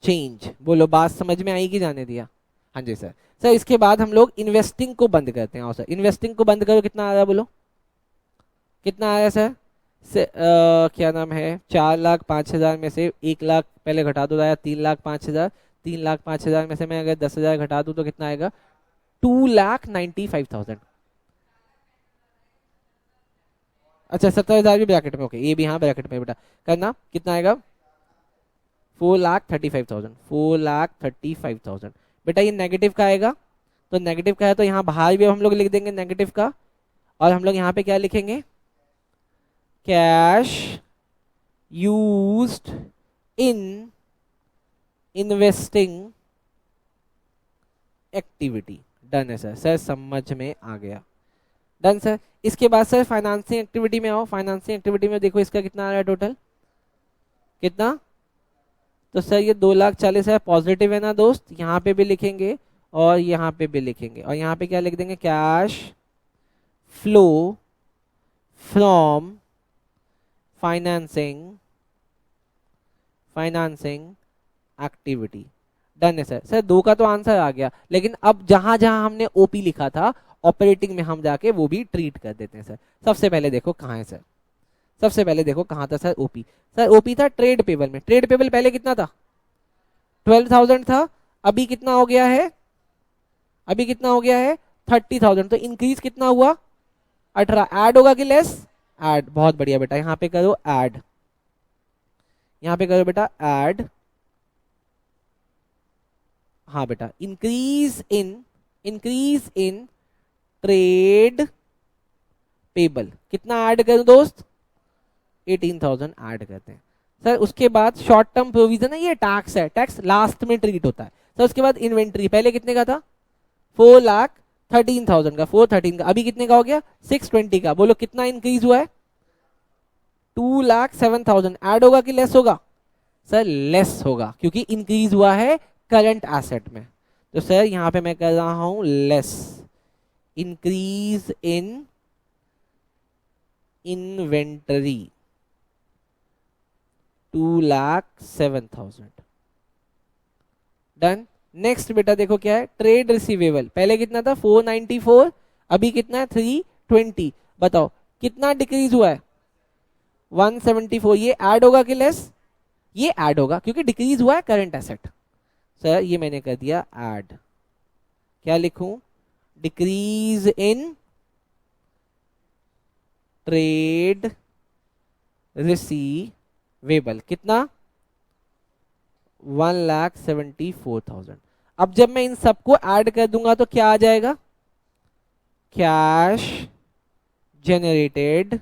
change. बोलो बात समझ में आई कि जाने दिया? हाँ जी सर। सर इसके बाद हम लोग इन्वेस्टिंग को बंद करते हैं। आओ सर, इन्वेस्टिंग को बंद करो। कितना आ रहा है बोलो, कितना आया सर? क्या नाम है, 4,05,000 में से 1,00,000 पहले घटा दो, आया 3,05,000। 3,05,000 में से मैं अगर 10,000 घटा दूं तो कितना आएगा? 2,95,000। अच्छा 70,000 भी ब्रैकेट में, ओके ये भी हाँ ब्रैकेट में बेटा करना। कितना आएगा? 4,35,000। 4,35,000 बेटा ये नेगेटिव का आएगा, तो नेगेटिव का है तो यहाँ बाहर भी हम लोग लिख देंगे नेगेटिव का, और हम लोग यहाँ पे क्या लिखेंगे? Cash used in investing activity. Done है सर, सर समझ में आ गया। Done sir. इसके बाद सर फाइनेंसिंग एक्टिविटी में आओ। फाइनेंसिंग एक्टिविटी में देखो इसका कितना आ रहा है टोटल, कितना? तो सर ये 2,40,000 है, पॉजिटिव है ना दोस्त, यहाँ पे भी लिखेंगे और यहाँ पे भी लिखेंगे, और यहाँ पे क्या लिख देंगे? Cash flow from financing activity. Done है सर। सर 2 का तो आंसर आ गया, लेकिन अब जहां जहां हमने ओपी लिखा था ऑपरेटिंग में हम जाके वो भी ट्रीट कर देते हैं सर। सबसे पहले देखो कहाँ है सर, सबसे पहले देखो कहाँ था सर ओपी। सर ओपी था ट्रेड पेबल में। ट्रेड पेबल पहले कितना था? 12,000 था। अभी कितना हो गया है? अभी कितना हो गया है? 30,000। तो इंक्रीज कितना हुआ? 18। ऐड होगा कि लेस? ऐड। बहुत बढ़िया बेटा, यहाँ पे करो ऐड, यहाँ पे करो बेटा ऐड। हाँ बेटा, इंक्रीज इन ट्रेड पेबल कितना ऐड करूं दोस्त? 18,000 ऐड करते हैं सर। उसके बाद शॉर्ट टर्म प्रोविजन है, ये टैक्स है, टैक्स लास्ट में ट्रीट होता है सर। उसके बाद इन्वेंट्री पहले कितने का था? 4,13,000 का, 413 का। अभी कितने का हो गया? 620 का। बोलो कितना इंक्रीज हुआ है? 2,07,000। ऐड होगा कि लेस होगा? सर लेस होगा, क्योंकि इंक्रीज हुआ है करंट एसेट में। तो सर यहां पे मैं कर रहा हूं less. Increase in inventory 2,07,000। Done. Next बेटा देखो क्या है? ट्रेड रिसीवेबल पहले कितना था? 494। अभी कितना है? 320। बताओ कितना डिक्रीज हुआ है? 174। ये ऐड होगा कि लेस? ये ऐड होगा, क्योंकि डिक्रीज हुआ है करंट एसेट। सर ये मैंने कर दिया ऐड। क्या लिखूं? डिक्रीज इन ट्रेड रिसीवेबल कितना? 1,74,000। अब जब मैं इन सबको ऐड कर दूंगा तो क्या आ जाएगा? Cash generated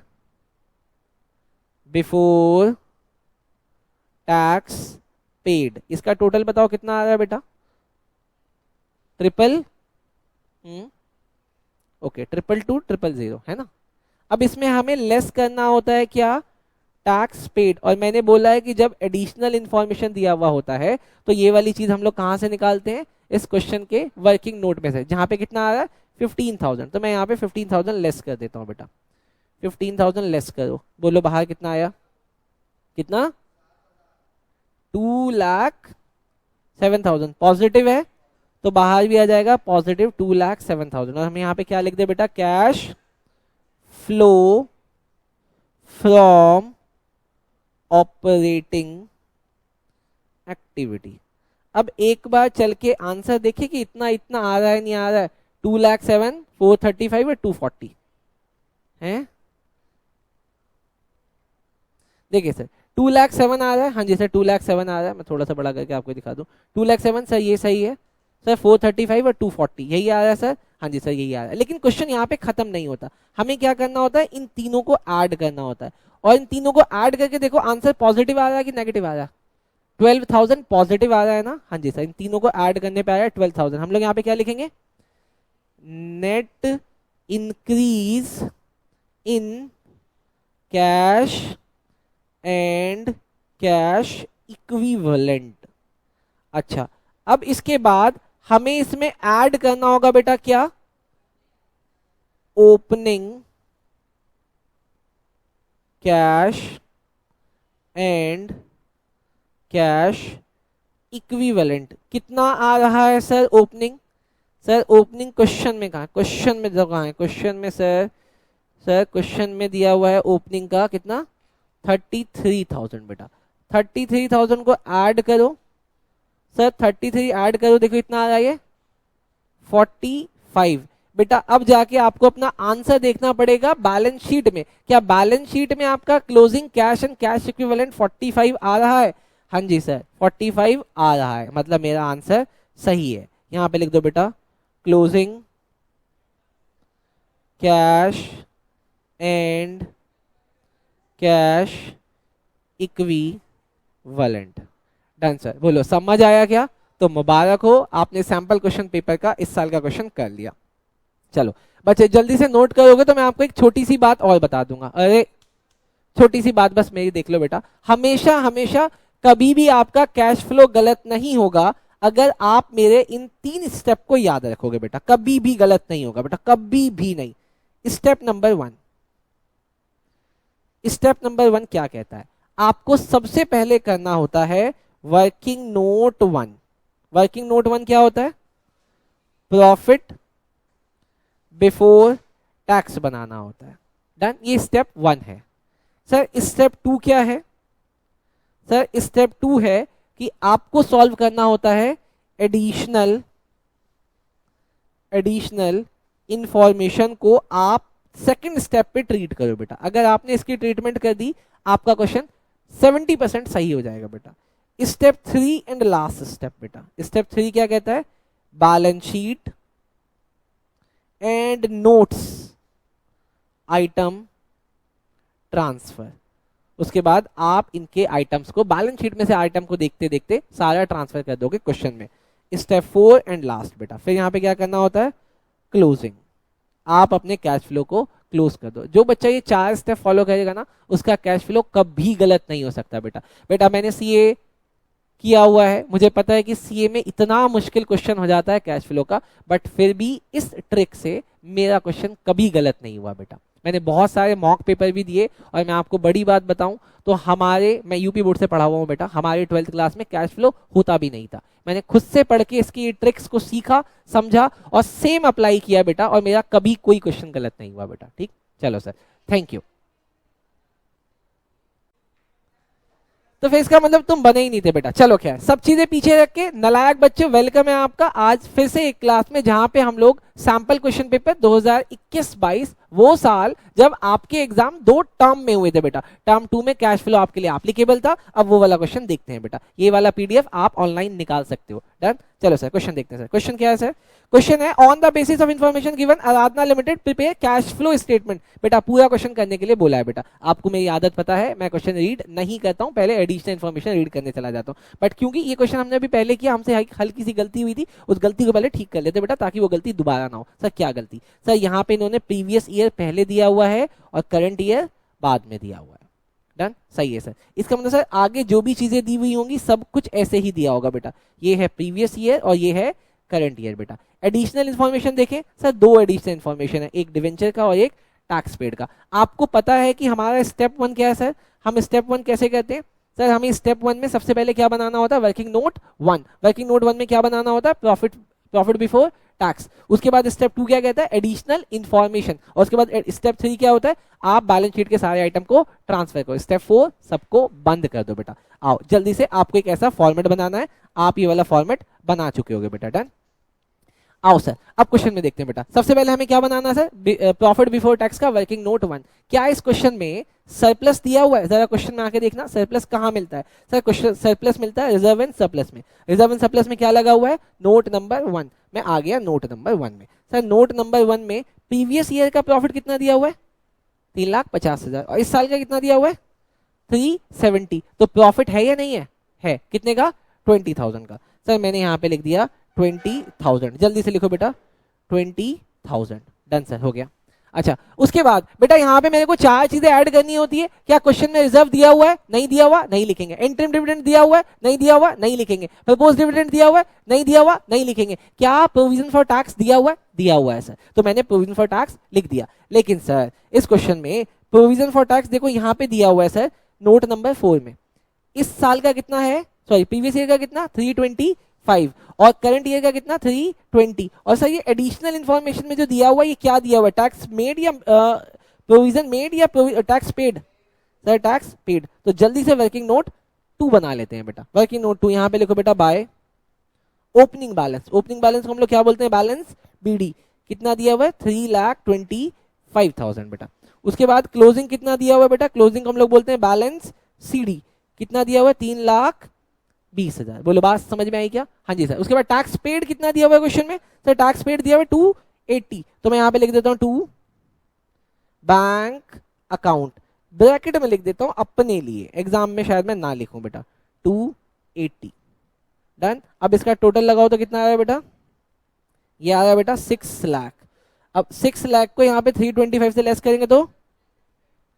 before tax paid. इसका टोटल बताओ कितना आ रहा है बेटा? ट्रिपल ओके 2,2,2,000 है ना। अब इसमें हमें लेस करना होता है क्या? Tax paid. और मैंने बोला है कि जब एडिशनल इंफॉर्मेशन दिया हुआ होता है तो ये वाली चीज हम लोग कहां से निकालते हैं? इस क्वेश्चन के वर्किंग नोट में से, जहां पे कितना आ रहा है? 15,000। तो मैं यहाँ पे 15,000 लेस कर देता हूँ बेटा। 15,000 लेस करो। बोलो बाहर कितना आया? कितना? 2,07,000। पॉजिटिव है तो बाहर भी आ जाएगा पॉजिटिव 2,07,000। और हम यहाँ पे क्या लिख दे बेटा? Cash flow from operating activity. अब एक बार चल के आंसर देखिए कि इतना इतना आ रहा है नहीं आ रहा है? 2,07,000, 435 और 240 है। देखिए सर 2,07,000 आ रहा है। हाँ जी सर 2,07,000 आ रहा है। मैं थोड़ा सा बड़ा करके आपको दिखा दूं। 2,07,000 सर ये सही है सर। 435 और 240 यही आ रहा है सर। हाँ जी सर यही आ रहा है। लेकिन क्वेश्चन यहाँ पे खत्म नहीं होता, हमें क्या करना होता है? इन तीनों को ऐड करना होता है। और इन तीनों को ऐड करके देखो आंसर पॉजिटिव आ रहा है कि नेगेटिव आ रहा है? 12,000 पॉजिटिव आ रहा है ना। हाँ जी सर इन तीनों को ऐड करने पे आ रहा है 12,000। हम लोग यहाँ पे क्या लिखेंगे? Net increase in cash and cash equivalent. अच्छा अब इसके बाद हमें इसमें ऐड करना होगा बेटा क्या, opening cash and cash equivalent. कितना आ रहा है sir opening? Sir opening question में कहा, क्वेश्चन में कहा है, क्वेश्चन में सर क्वेश्चन में दिया हुआ है ओपनिंग का कितना, 33,000 बेटा। 33,000 को ऐड करो सर, 33 ऐड करो, देखो इतना आ रहा है 45 बेटा। अब जाके आपको अपना आंसर देखना पड़ेगा बैलेंस शीट में। क्या बैलेंस शीट में आपका closing cash and cash equivalent 45 आ रहा है? हाँ जी सर 45 आ रहा है, मतलब मेरा आंसर सही है। यहां पे लिख दो बेटा closing cash and cash equivalent. Done sir. बोलो समझ आया क्या? तो मुबारक हो, आपने सैंपल क्वेश्चन पेपर का इस साल का क्वेश्चन कर लिया। चलो बच्चे जल्दी से नोट करोगे तो मैं आपको एक छोटी सी बात और बता दूंगा। अरे छोटी सी बात बस मेरी देख लो बेटा, हमेशा हमेशा कभी भी आपका कैश फ्लो गलत नहीं होगा अगर आप मेरे इन 3 स्टेप को याद रखोगे बेटा। कभी भी गलत नहीं होगा बेटा, कभी भी नहीं। स्टेप नंबर 1, स्टेप नंबर 1 क्या कहता है? आपको सबसे पहले करना होता है वर्किंग नोट 1। वर्किंग नोट 1 क्या होता है? प्रॉफिट बिफोर टैक्स बनाना होता है। डन, ये स्टेप 1 है। सर स्टेप 2 क्या है? सर स्टेप 2 है कि आपको सॉल्व करना होता है एडिशनल इंफॉर्मेशन को आप सेकंड स्टेप पे ट्रीट करो बेटा। अगर आपने इसकी ट्रीटमेंट कर दी आपका क्वेश्चन 70% सही हो जाएगा बेटा। स्टेप 3 एंड लास्ट स्टेप बेटा। स्टेप 3 क्या कहता है? Balance sheet and notes item transfer. उसके बाद आप इनके आइटम्स को बैलेंस शीट में से आइटम को देखते देखते सारा ट्रांसफर कर दोगे क्वेश्चन में। स्टेप 4 एंड लास्ट बेटा। फिर यहां पे क्या करना होता है? क्लोजिंग। आप अपने कैश फ्लो को क्लोज कर दो। जो बच्चा ये 4 स्टेप फॉलो करेगा ना उसका कैश फ्लो कभी गलत नहीं हो सकता बेटा। बेटा मैंने सीए किया हुआ है, मुझे पता है कि सीए में इतना मुश्किल क्वेश्चन हो जाता है कैश फ्लो का, बट फिर भी इस ट्रिक से मेरा क्वेश्चन कभी गलत नहीं हुआ बेटा। मैंने बहुत सारे मॉक पेपर भी दिए और मैं आपको बड़ी बात बताऊं तो मैं यूपी बोर्ड से पढ़ा हुआ हूं बेटा, हमारे 12th क्लास में कैश फ्लो होता भी नहीं था। मैंने खुद से पढ़ के इसकी ट्रिक्स को सीखा, समझा और सेम अप्लाई किया बेटा, और मेरा कभी कोई क्वेश्चन गलत नहीं हुआ बेटा। ठीक, चलो सर, थैंक यू। तो फिर इसका मतलब तुम बने ही नहीं थे बेटा। चलो क्या है, सब चीजें पीछे रख के नालायक बच्चे वेलकम है आपका आज फिर से एक क्लास में जहां पे हम लोग सैंपल क्वेश्चन पेपर 2021-22 वो साल जब आपके एग्जाम 2 टर्म में हुए थे बेटा। टर्म 2 में कैश फ्लो आपके लिए एप्लीकेबल था, अब वो वाला क्वेश्चन देखते हैं बेटा। ये वाला पीडीएफ आप ऑनलाइन निकाल सकते हो। डन, चलो सर क्वेश्चन देखते हैं। सर क्वेश्चन क्या है? सर क्वेश्चन है on the basis of information given Aradhana limited prepare cash flow statement. बेटा पूरा क्वेश्चन करने के लिए बोला है बेटा। आपको मेरी आदत पता है, मैं क्वेश्चन रीड नहीं करता हूं, पहले एडिशनल इंफॉर्मेशन रीड करने चला जाता हूं। बट क्योंकि ये क्वेश्चन हमने अभी पहले किया, हमसे हल्की सी गलती हुई थी, उस गलती को पहले ठीक कर लेते बेटा ताकि वो गलती दोबारा ना हो। सर क्या गलती? सर यहाँ पे इन्होंने प्रीवियस ईयर पहले दिया हुआ है और करंट ईयर बाद में दिया हुआ है। डन, सही है सर। इसका मतलब सर आगे जो भी चीजें दी हुई होंगी सब कुछ ऐसे ही दिया होगा बेटा। ये है प्रीवियस ईयर और ये है करंट ईयर बेटा। एडिशनल इंफॉर्मेशन देखें सर, 2 एडिशनल इंफॉर्मेशन है, एक डिवेंचर का और एक टैक्स पेड का। आपको पता है कि हमारा स्टेप 1 क्या है सर? हम स्टेप 1 कैसे करते हैं सर? हमें स्टेप 1 में सबसे पहले क्या बनाना होता है? Working note 1। वर्किंग नोट 1 में क्या बनाना होता है? Profit before tax. उसके बाद स्टेप 2 क्या कहता है? Additional information. और उसके बाद स्टेप 3 क्या होता है? आप बैलेंस शीट के सारे आइटम को ट्रांसफर करो। स्टेप 4 सबको बंद कर दो बेटा। आओ जल्दी से, आपको एक ऐसा फॉर्मेट बनाना है, आप ये वाला फॉर्मेट बना चुके होगे बेटा। डन, आओ सर अब क्वेश्चन में देखते हैं बेटा। सबसे पहले हमें क्या बनाना है सर? प्रॉफिट बिफोर टैक्स का वर्किंग नोट 1। क्या इस क्वेश्चन में सरप्लस दिया हुआ है? जरा क्वेश्चन में आके देखना सरप्लस कहां मिलता है सर? क्वेश्चन सरप्लस मिलता है रिजर्व एंड सरप्लस में। रिजर्व एंड सरप्लस में क्या लगा हुआ है? Note number 1। मैं आ गया नोट नंबर 1 में। सर नोट नंबर 1 में प्रीवियस ईयर का प्रॉफिट कितना दिया हुआ है? 3,50,000। और इस साल का कितना दिया हुआ है? 370। तो प्रॉफिट है या नहीं है? है। कितने का? 20,000 का। सर मैंने यहाँ पे लिख दिया 20,000। जल्दी से लिखो बेटा 20,000। डन सर, हो गया। अच्छा, उसके बाद बेटा यहाँ पे मेरे को चार चीजें ऐड करनी होती है। क्या क्वेश्चन में रिजर्व दिया हुआ है? नहीं दिया हुआ, नहीं लिखेंगे। इंटरिम डिविडेंड दिया हुआ है? नहीं दिया हुआ, नहीं लिखेंगे। प्रपोज डिविडेंड दिया हुआ है? नहीं दिया हुआ, नहीं लिखेंगे। क्या प्रोविजन फॉर टैक्स दिया हुआ है? दिया हुआ है सर, तो मैंने प्रोविजन फॉर टैक्स लिख दिया। लेकिन सर इस क्वेश्चन में प्रोविजन फॉर टैक्स देखो यहाँ पे दिया हुआ है सर, नोट नंबर 4 में। इस साल का कितना है, सॉरी प्रीवियस ईयर का कितना 325, और करंट ईयर का कितना 320। और सर ये एडिशनल इंफॉर्मेशन में जो दिया हुआ है, ये क्या दिया हुआ है? टैक्स मेड या प्रोविजन मेड या tax paid? Sir tax paid. तो जल्दी से वर्किंग नोट 2 बना लेते हैं बेटा। वर्किंग नोट 2 यहाँ पे लिखो बेटा, by opening balance. Opening balance को हम लोग क्या बोलते हैं? Balance BD. कितना दिया हुआ है? 3,25,000 बेटा। उसके बाद क्लोजिंग कितना दिया हुआ है बेटा? क्लोजिंग को हम लोग बोलते हैं बैलेंस सीडी। कितना दिया हुआ है? 3,20,000। बोलो बात समझ में आई क्या? हाँ जी सर। उसके बाद टैक्स पेड कितना दिया हुआ है क्वेश्चन में? सर टैक्स पेड दिया हुआ है 280, तो मैं यहाँ पे लिख देता हूँ 2 बैंक अकाउंट, ब्रैकेट में लिख देता हूँ अपने लिए, एग्जाम में शायद मैं ना लिखूं बेटा, 280। डन। अब इसका टोटल लगाओ तो कितना आया बेटा? ये आया बेटा 6 लाख। अब 6 लाख को यहाँ पे 325 से लेस करेंगे तो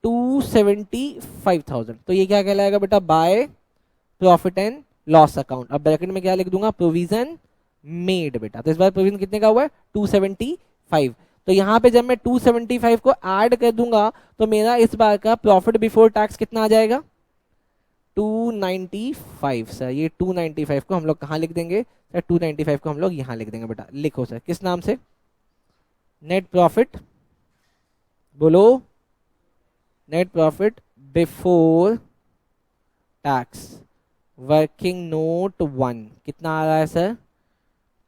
275,000। तो ये क्या कहलाएगा बेटा? By profit and loss account. अब ब्रैकेट में क्या लिख दूंगा? प्रोविजन मेड बेटा। तो इस बार प्रोविजन कितने का हुआ है? 275। तो यहाँ पे जब मैं 275 को ऐड कर दूंगा तो मेरा इस बार का प्रॉफिट बिफोर टैक्स कितना आ जाएगा? 295 सर। ये 295 को हम लोग कहाँ लिख देंगे सर? 295 को हम लोग यहाँ लिख देंगे बेटा। लिखो सर, किस नाम से? नेट प्रॉफिट, बोलो, net profit before tax, working note 1। कितना आ रहा है सर?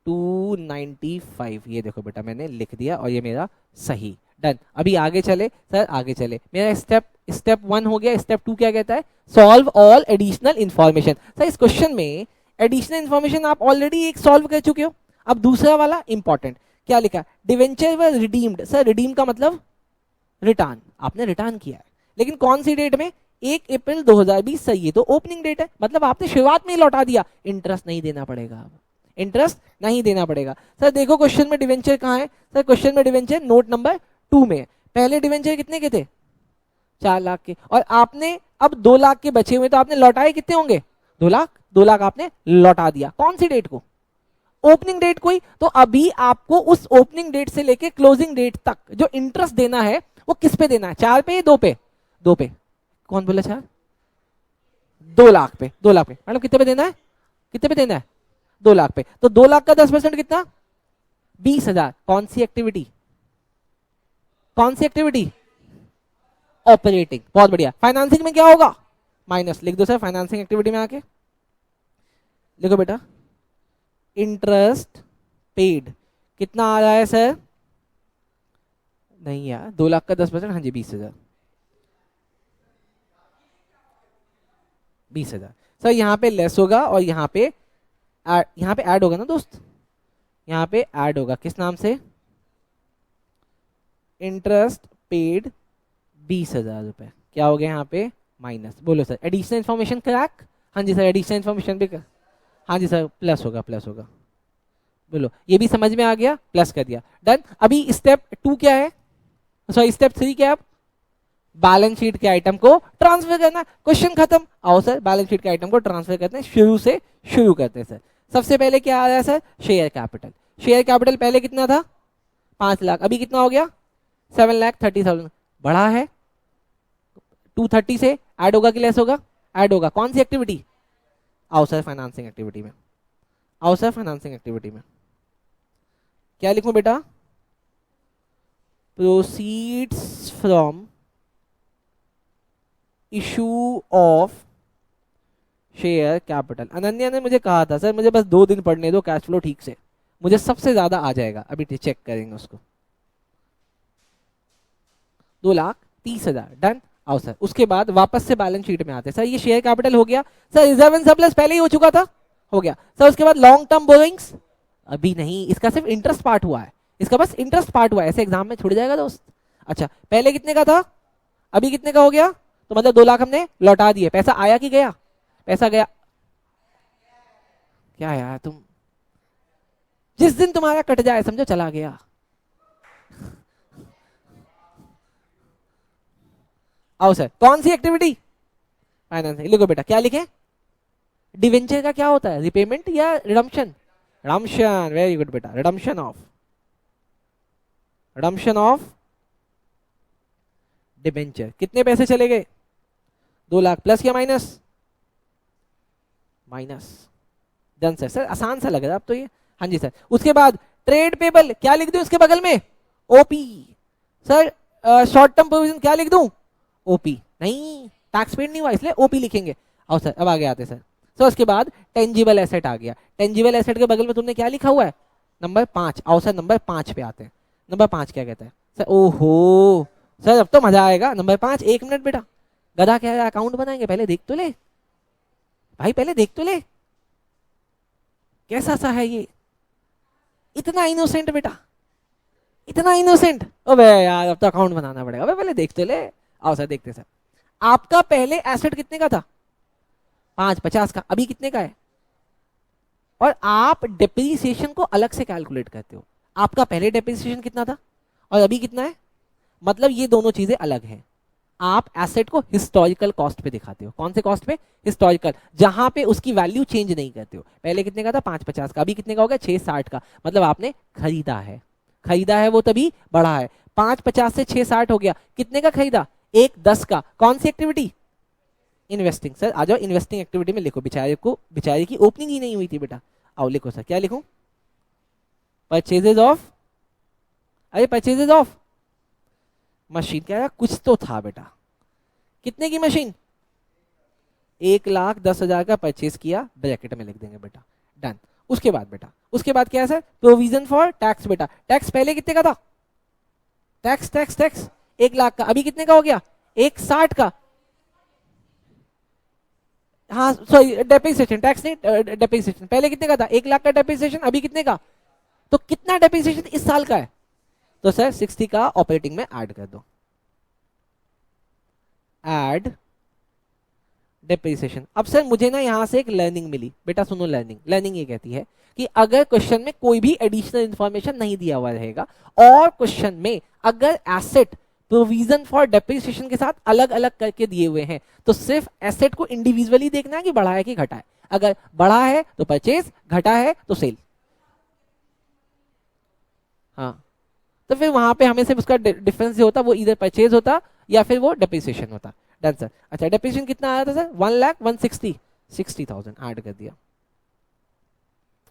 295। ये देखो बेटा मैंने लिख दिया और ये मेरा सही। डन। अभी आगे चले सर, आगे चले। मेरा स्टेप 1 हो गया। स्टेप 2 क्या कहता है? Solve all additional information. Sir इस क्वेश्चन में एडिशनल इंफॉर्मेशन आप ऑलरेडी एक सॉल्व कर चुके हो। अब दूसरा वाला इंपॉर्टेंट क्या लिखा? डिवेंचर वर रिडीम्ड। सर रिडीम का मतलब रिटर्न, आपने रिटर्न किया है, लेकिन कौन सी डेट में? 1 अप्रैल 2020। सही, ये तो ओपनिंग डेट है, मतलब आपने शुरुआत में ही लौटा दिया। इंटरेस्ट नहीं देना पड़ेगा, अब इंटरेस्ट नहीं देना पड़ेगा। सर देखो क्वेश्चन में डिवेंचर कहाँ है? सर क्वेश्चन में डिवेंचर नोट नंबर 2 में। पहले डिवेंचर कितने के थे? 4 लाख के, और आपने अब 2 लाख के बचे हुए, तो आपने लौटाए कितने होंगे? 2 लाख। 2 लाख आपने लौटा दिया। कौन सी डेट को? ओपनिंग डेट को ही। तो अभी आपको उस ओपनिंग डेट से लेके क्लोजिंग डेट तक जो इंटरेस्ट देना है वो किस पे देना है? 4 पे या 2 पे? 2 पे। कौन बोला 4? 2 लाख पे। 2 लाख पे मतलब कितने पे देना है? कितने पे देना है? 2 लाख पे। तो 2 लाख का 10% कितना? 20,000। कौन सी एक्टिविटी? कौन सी एक्टिविटी? ऑपरेटिंग। बहुत बढ़िया। फाइनेंसिंग में क्या होगा? माइनस। लिख दो सर फाइनेंसिंग एक्टिविटी में आके, लिखो बेटा इंटरेस्ट पेड। कितना आ रहा है सर? नहीं यार, 2 लाख का 10%, हाँ जी 20,000। 20,000 सर। यहाँ पे लेस होगा और यहाँ पे ऐड होगा ना दोस्त, यहाँ पे ऐड होगा। किस नाम से? इंटरेस्ट पेड 20,000 रुपए। क्या हो गया यहाँ पे? माइनस। बोलो सर एडिशनल इन्फॉर्मेशन क्रैक? हाँ जी सर एडिशनल इन्फॉर्मेशन भी कर। हाँ जी सर प्लस होगा, प्लस होगा। बोलो ये भी समझ में आ गया? प्लस कर दिया। डन। अभी स्टेप 2 क्या है? सॉरी स्टेप 3 क्या है? बैलेंस शीट के आइटम को ट्रांसफर करना। क्वेश्चन खत्म। आओ सर बैलेंस शीट के आइटम को ट्रांसफर करते हैं, शुरू से शुरू करते हैं सर। सबसे पहले क्या आ रहा है sir? Share capital. Share capital पहले कितना था? 5 लाख। अभी कितना हो गया? 7,30,000। बढ़ा है। 230 से ऐड होगा कि लेस होगा? ऐड होगा। कौन सी एक्टिविटी? आओ सर फाइनेंसिंग एक्टिविटी में। आओ सर फाइनेंसिंग एक्टिविटी में क्या लिखूं बेटा? Proceeds from issue of share capital. Ananya ने मुझे कहा था सर मुझे बस 2 दिन पढ़ने दो कैश फ्लो ठीक से, मुझे सबसे ज्यादा आ जाएगा। अभी चेक करेंगे उसको। 2,30,000। डन। आओ सर उसके बाद वापस से बैलेंस शीट में आते हैं। सर ये शेयर कैपिटल हो गया। सर रिजर्व एंड सरप्लस पहले ही हो चुका था, हो गया। सर उसके बाद लॉन्ग टर्म बोरिंग्स अभी नहीं, इसका सिर्फ इंटरेस्ट पार्ट हुआ है, इसका बस इंटरेस्ट पार्ट हुआ है, ऐसे एग्जाम में छूट जाएगा दोस्त। अच्छा पहले कितने का था, अभी कितने का हो गया? तो मतलब 2 लाख हमने लौटा दिए। पैसा आया कि गया? पैसा गया। क्या यार तुम, जिस दिन तुम्हारा कट जाए समझो चला गया। आओ सर, कौन सी एक्टिविटी? फाइनेंसिंग। लिखो बेटा, क्या लिखे? डिवेंचर का क्या होता है, रिपेमेंट या रिडम्पशन? रिडम्पशन, वेरी गुड बेटा, रिडम्पशन ऑफ डिवेंचर। कितने पैसे चले गए? 2 लाख, प्लस या minus? Minus. Done sir. Sir आसान सा लग रहा है अब तो ये। हाँ जी सर। उसके बाद ट्रेड पेबल, क्या लिख दूं उसके बगल में? OP. Sir short term provision क्या लिख दूं? ओपी। नहीं, टैक्स पेड नहीं हुआ इसलिए ओपी लिखेंगे। आओ सर, अब आगे आते सर। सर उसके बाद टेंजिबल एसेट आ गया। टेंजिबल एसेट के बगल में तुमने क्या लिखा हुआ है? नंबर 5। आओ सर, नंबर 5 पे आते हैं। नंबर 5 क्या कहता है? सर ओहो सर, अब तो मजा आएगा। नंबर 5, 1 मिनट बेटा, गधा कह रहा है अकाउंट बनाएंगे, पहले देख तो ले भाई, पहले देख तो ले कैसा सा है ये, इतना इनोसेंट बेटा, इतना इनोसेंट। अबे यार, अब तो अकाउंट बनाना पड़ेगा। अबे पहले देख तो ले। आओ सर देखते सर। आपका पहले एसेट कितने का था? 50 का। अभी कितने का है? और आप डेप्रिसिएशन को अलग से कैलकुलेट करते हो। आपका पहले डेप्रिसिएशन कितना था और अभी कितना है? मतलब ये दोनों चीजें अलग हैं। आप एसेट को हिस्टोरिकल कॉस्ट पे दिखाते हो। कौन से कॉस्ट पे? हिस्टोरिकल, जहां पे उसकी वैल्यू चेंज नहीं करते हो। पहले कितने का था? 550 का। अभी कितने का हो गया? 660 का। मतलब आपने खरीदा है, खरीदा है वो तभी बढ़ा है। 550 से 660 हो गया। कितने का खरीदा? 110 का। कौन सी एक्टिविटी? इन्वेस्टिंग। सर आ जाओ, इन्वेस्टिंग एक्टिविटी में लिखो। बेचारे की ओपनिंग ही नहीं हुई थी बेटा। आओ लिखो सर, क्या लिखूं? परचेजेज ऑफ, अरे परचेजेज ऑफ मशीन। क्या कुछ तो था बेटा। कितने की मशीन? 1,10,000 का परचेज किया, ब्रैकेट में लिख देंगे बेटा। डन। उसके बाद बेटा, उसके बाद क्या है सर? प्रोविजन फॉर टैक्स बेटा। टैक्स पहले कितने का था? टैक्स टैक्स टैक्स 1 लाख का। अभी कितने का हो गया? 160 का। हाँ सॉरी, डेप्रिसिएशन, टैक्स नहीं, डेप्रिसिएशन। पहले कितने का था? 1 लाख का डेप्रिसिएशन। अभी कितने का? तो कितना डेप्रिसिएशन इस साल का है? तो सर 60 का ऑपरेटिंग में ऐड कर दो। Add depreciation. अब सर मुझे ना यहां से एक लर्निंग मिली बेटा, सुनो। लर्निंग ये कहती है कि अगर क्वेश्चन में कोई भी एडिशनल इंफॉर्मेशन नहीं दिया हुआ रहेगा और क्वेश्चन में अगर एसेट प्रोविजन फॉर डेप्रिसिएशन के साथ अलग अलग करके दिए हुए हैं, तो सिर्फ एसेट को इंडिविजुअली देखना है कि बढ़ा है कि घटा है। अगर बढ़ा है तो परचेज, घटा है तो सेल। हाँ, तो फिर वहां पे हमें सिर्फ उसका डिफरेंस जो होता वो इधर परचेज होता या फिर वो डेप्रिसिएशन होता। Done sir. अच्छा, डेप्रिसिएशन कितना आया था सर? 1,60,000 ऐड कर दिया।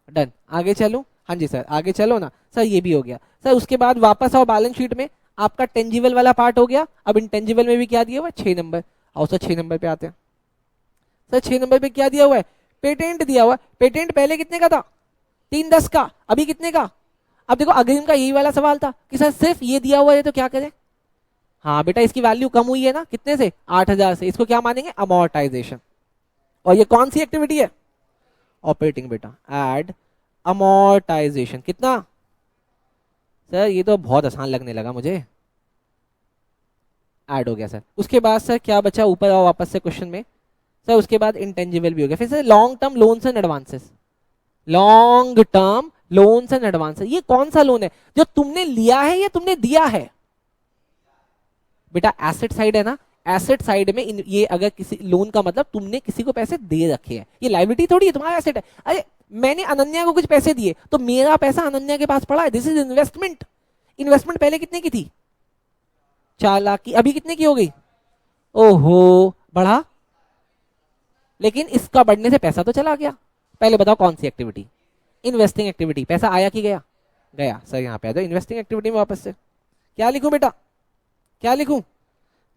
डन। आगे चलो। हाँ जी सर, आगे चलो ना सर। ये भी हो गया सर। उसके बाद वापस आओ बैलेंस शीट में। आपका टेंजिबल वाला पार्ट हो गया। अब इंटेंजिबल में भी क्या दिया हुआ है? 6 नंबर। आओ सर 6 नंबर पे आते हैं। सर 6 नंबर पे क्या दिया हुआ है? पेटेंट दिया हुआ है। पेटेंट पहले कितने का था? 310 का। अभी कितने का? अब देखो, अग्रिम का यही वाला सवाल था कि सर सिर्फ ये दिया हुआ है तो क्या करें? हाँ बेटा, इसकी वैल्यू कम हुई है ना, कितने से? 8,000 से। इसको क्या मानेंगे? अमोर्टाइजेशन। और ये कौन सी एक्टिविटी है? ऑपरेटिंग बेटा। Add amortisation. कितना? सर ये तो बहुत आसान लगने लगा मुझे। ऐड हो गया सर। उसके बाद सर क्या बचा? ऊपर आओ वापस से क्वेश्चन में। सर उसके बाद इंटेंजिबल भी हो गया। फिर sir long term loans and advances. Long term loans and advances, ये कौन सा लोन है? जो तुमने लिया है या तुमने दिया है? बेटा एसेट साइड है ना। एसेट साइड में ये अगर किसी लोन का मतलब तुमने किसी को पैसे दे रखे हैं, ये लायबिलिटी थोड़ी है, तुम्हारा एसेट है। अरे मैंने अनन्या को कुछ पैसे दिए तो मेरा पैसा अनन्या के पास पड़ा है, दिस इज इन्वेस्टमेंट। इन्वेस्टमेंट पहले कितने की थी? 4 लाख की। अभी कितने की हो गई? ओहो, बढ़ा। लेकिन इसका बढ़ने से पैसा तो चला गया। पहले बताओ कौन सी एक्टिविटी? Investing activity. पैसा आया कि गया? गया। सर यहाँ पे आ जाओ इन्वेस्टिंग एक्टिविटी में वापस से। क्या लिखूं बेटा? क्या लिखूं?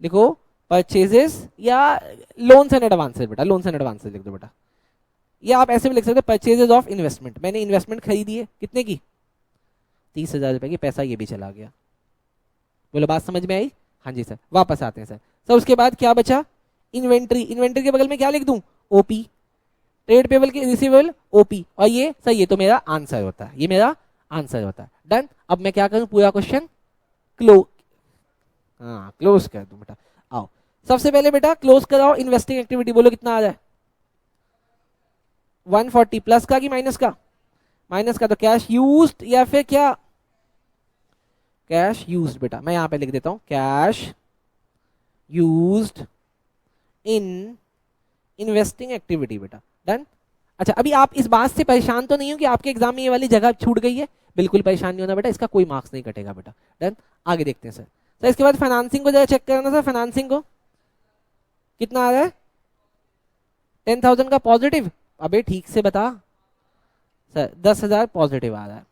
लिखो परचेजेस या लोन्स एंड एडवांसेस बेटा। लोन्स एंड एडवांसेस लिख दो बेटा। या आप ऐसे भी लिख सकते हो परचेजेस ऑफ इन्वेस्टमेंट। मैंने इन्वेस्टमेंट खरीदी है, कितने की? 30,000 रुपए की। पैसा ये भी चला गया। बोलो बात समझ में आई? हाँ जी सर। वापस आते हैं सर। सर उसके बाद क्या बचा? इन्वेंट्री। इन्वेंट्री के बगल में क्या लिख दूं? ओपी। ट्रेड पेबल की रिसीवेबल ओपी। और ये सर ये तो मेरा आंसर होता है, ये मेरा आंसर होता है। डन। अब मैं क्या करूं? पूरा क्वेश्चन क्लोज कर दूं बेटा। आओ सबसे पहले बेटा क्लोज कराओ इन्वेस्टिंग एक्टिविटी। बोलो कितना आ जाए? 140 प्लस का कि माइनस का? माइनस का। तो कैश यूज्ड या फिर क्या? कैश यूज्ड बेटा। मैं यहां पे लिख देता हूं cash used in investing activity बेटा। डन। अच्छा अभी आप इस बात से परेशान तो नहीं हो कि आपके एग्जाम में ये वाली जगह छूट गई है? बिल्कुल परेशान नहीं होना बेटा, इसका कोई मार्क्स नहीं कटेगा बेटा। डन। आगे देखते हैं सर। सर इसके बाद फाइनेंसिंग को जरा चेक करना सर, फाइनेंसिंग को कितना आ रहा है? 10,000 का पॉजिटिव। अबे ठीक से बता सर, 10,000 पॉजिटिव आ रहा है,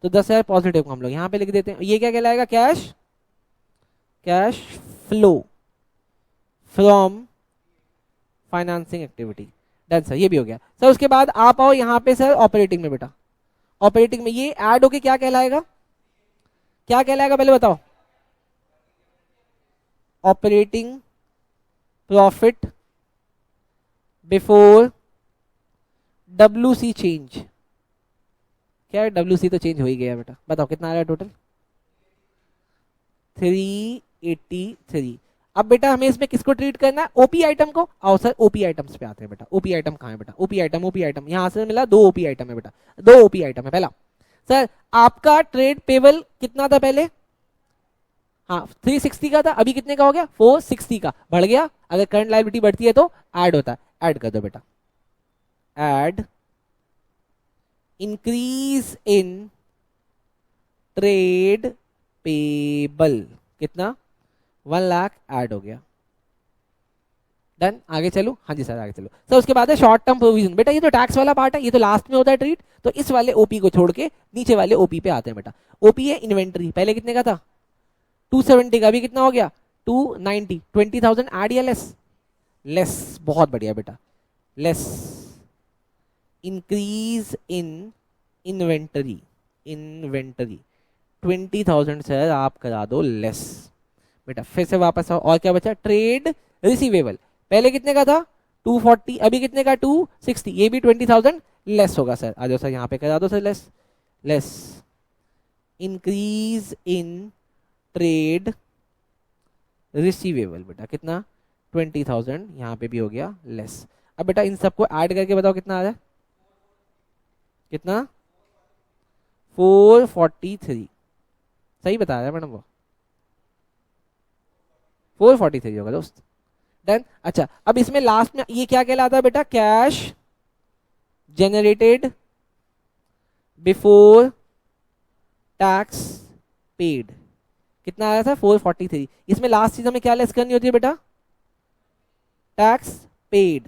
तो 10,000 पॉजिटिव को हम लोग यहाँ पे लिख देते हैं। ये क्या कहलाएगा? Cash, cash flow from financing activity. Done sir, ये भी हो गया सर। उसके बाद आप आओ यहाँ पे सर ऑपरेटिंग में बेटा। ऑपरेटिंग में ये ऐड होके क्या कहलाएगा? क्या कहलाएगा पहले बताओ? Operating profit before WC change. क्या है? WC तो चेंज हो ही गया बेटा। बताओ कितना आ रहा है टोटल? 383। अब बेटा हमें इसमें किसको ट्रीट करना है? ओपी आइटम को। आओ सर ओपी आइटम्स पे आते हैं बेटा। ओपी आइटम कहाँ है बेटा? ओपी आइटम, ओपी आइटम यहां से मिला, 2 ओपी आइटम है बेटा, 2 ओपी आइटम है। पहला सर आपका ट्रेड पेबल कितना था पहले? हाँ 360 का था, अभी कितने का हो गया? 460 का। बढ़ गया, अगर करंट लायबिलिटी बढ़ती है तो ऐड होता है। ऐड कर दो बेटा। Add increase in trade payable कितना? 1 लाख ऐड हो गया। डन। आगे चलो। हाँ जी सर आगे चलो सर। उसके बाद है शॉर्ट टर्म प्रोविजन। बेटा ये तो टैक्स वाला पार्ट है, ये तो लास्ट में होता है ट्रीट, तो इस वाले ओपी को छोड़ के नीचे वाले ओपी पे आते हैं बेटा। ओपी है इन्वेंट्री, पहले कितने का था? 270 का, अभी कितना हो गया? 290। 20,000 ऐड या लेस? लेस। बहुत बढ़िया बेटा, less. Increase in inventory, inventory 20,000 sir आप करा दो लेस बेटा। फिर से वापस आओ, और क्या बचा? ट्रेड रिसीवेबल, पहले कितने का था? 240, अभी कितने का? 260, ये भी 20,000 लेस होगा सर। आ जाओ सर यहाँ पे करा दो sir less. Less increase in trade receivable बेटा कितना? 20,000, यहाँ पे भी हो गया लेस। अब बेटा इन सबको ऐड करके बताओ कितना आ रहा है? कितना? 443। सही बता रहा है मैडम वो, 443 होगा दोस्त। डन। अच्छा अब इसमें लास्ट में ये क्या कहलाता है बेटा? Cash generated before tax paid. कितना आया था? 443। इसमें लास्ट चीज हमें क्या लेस करनी होती है बेटा? Tax paid.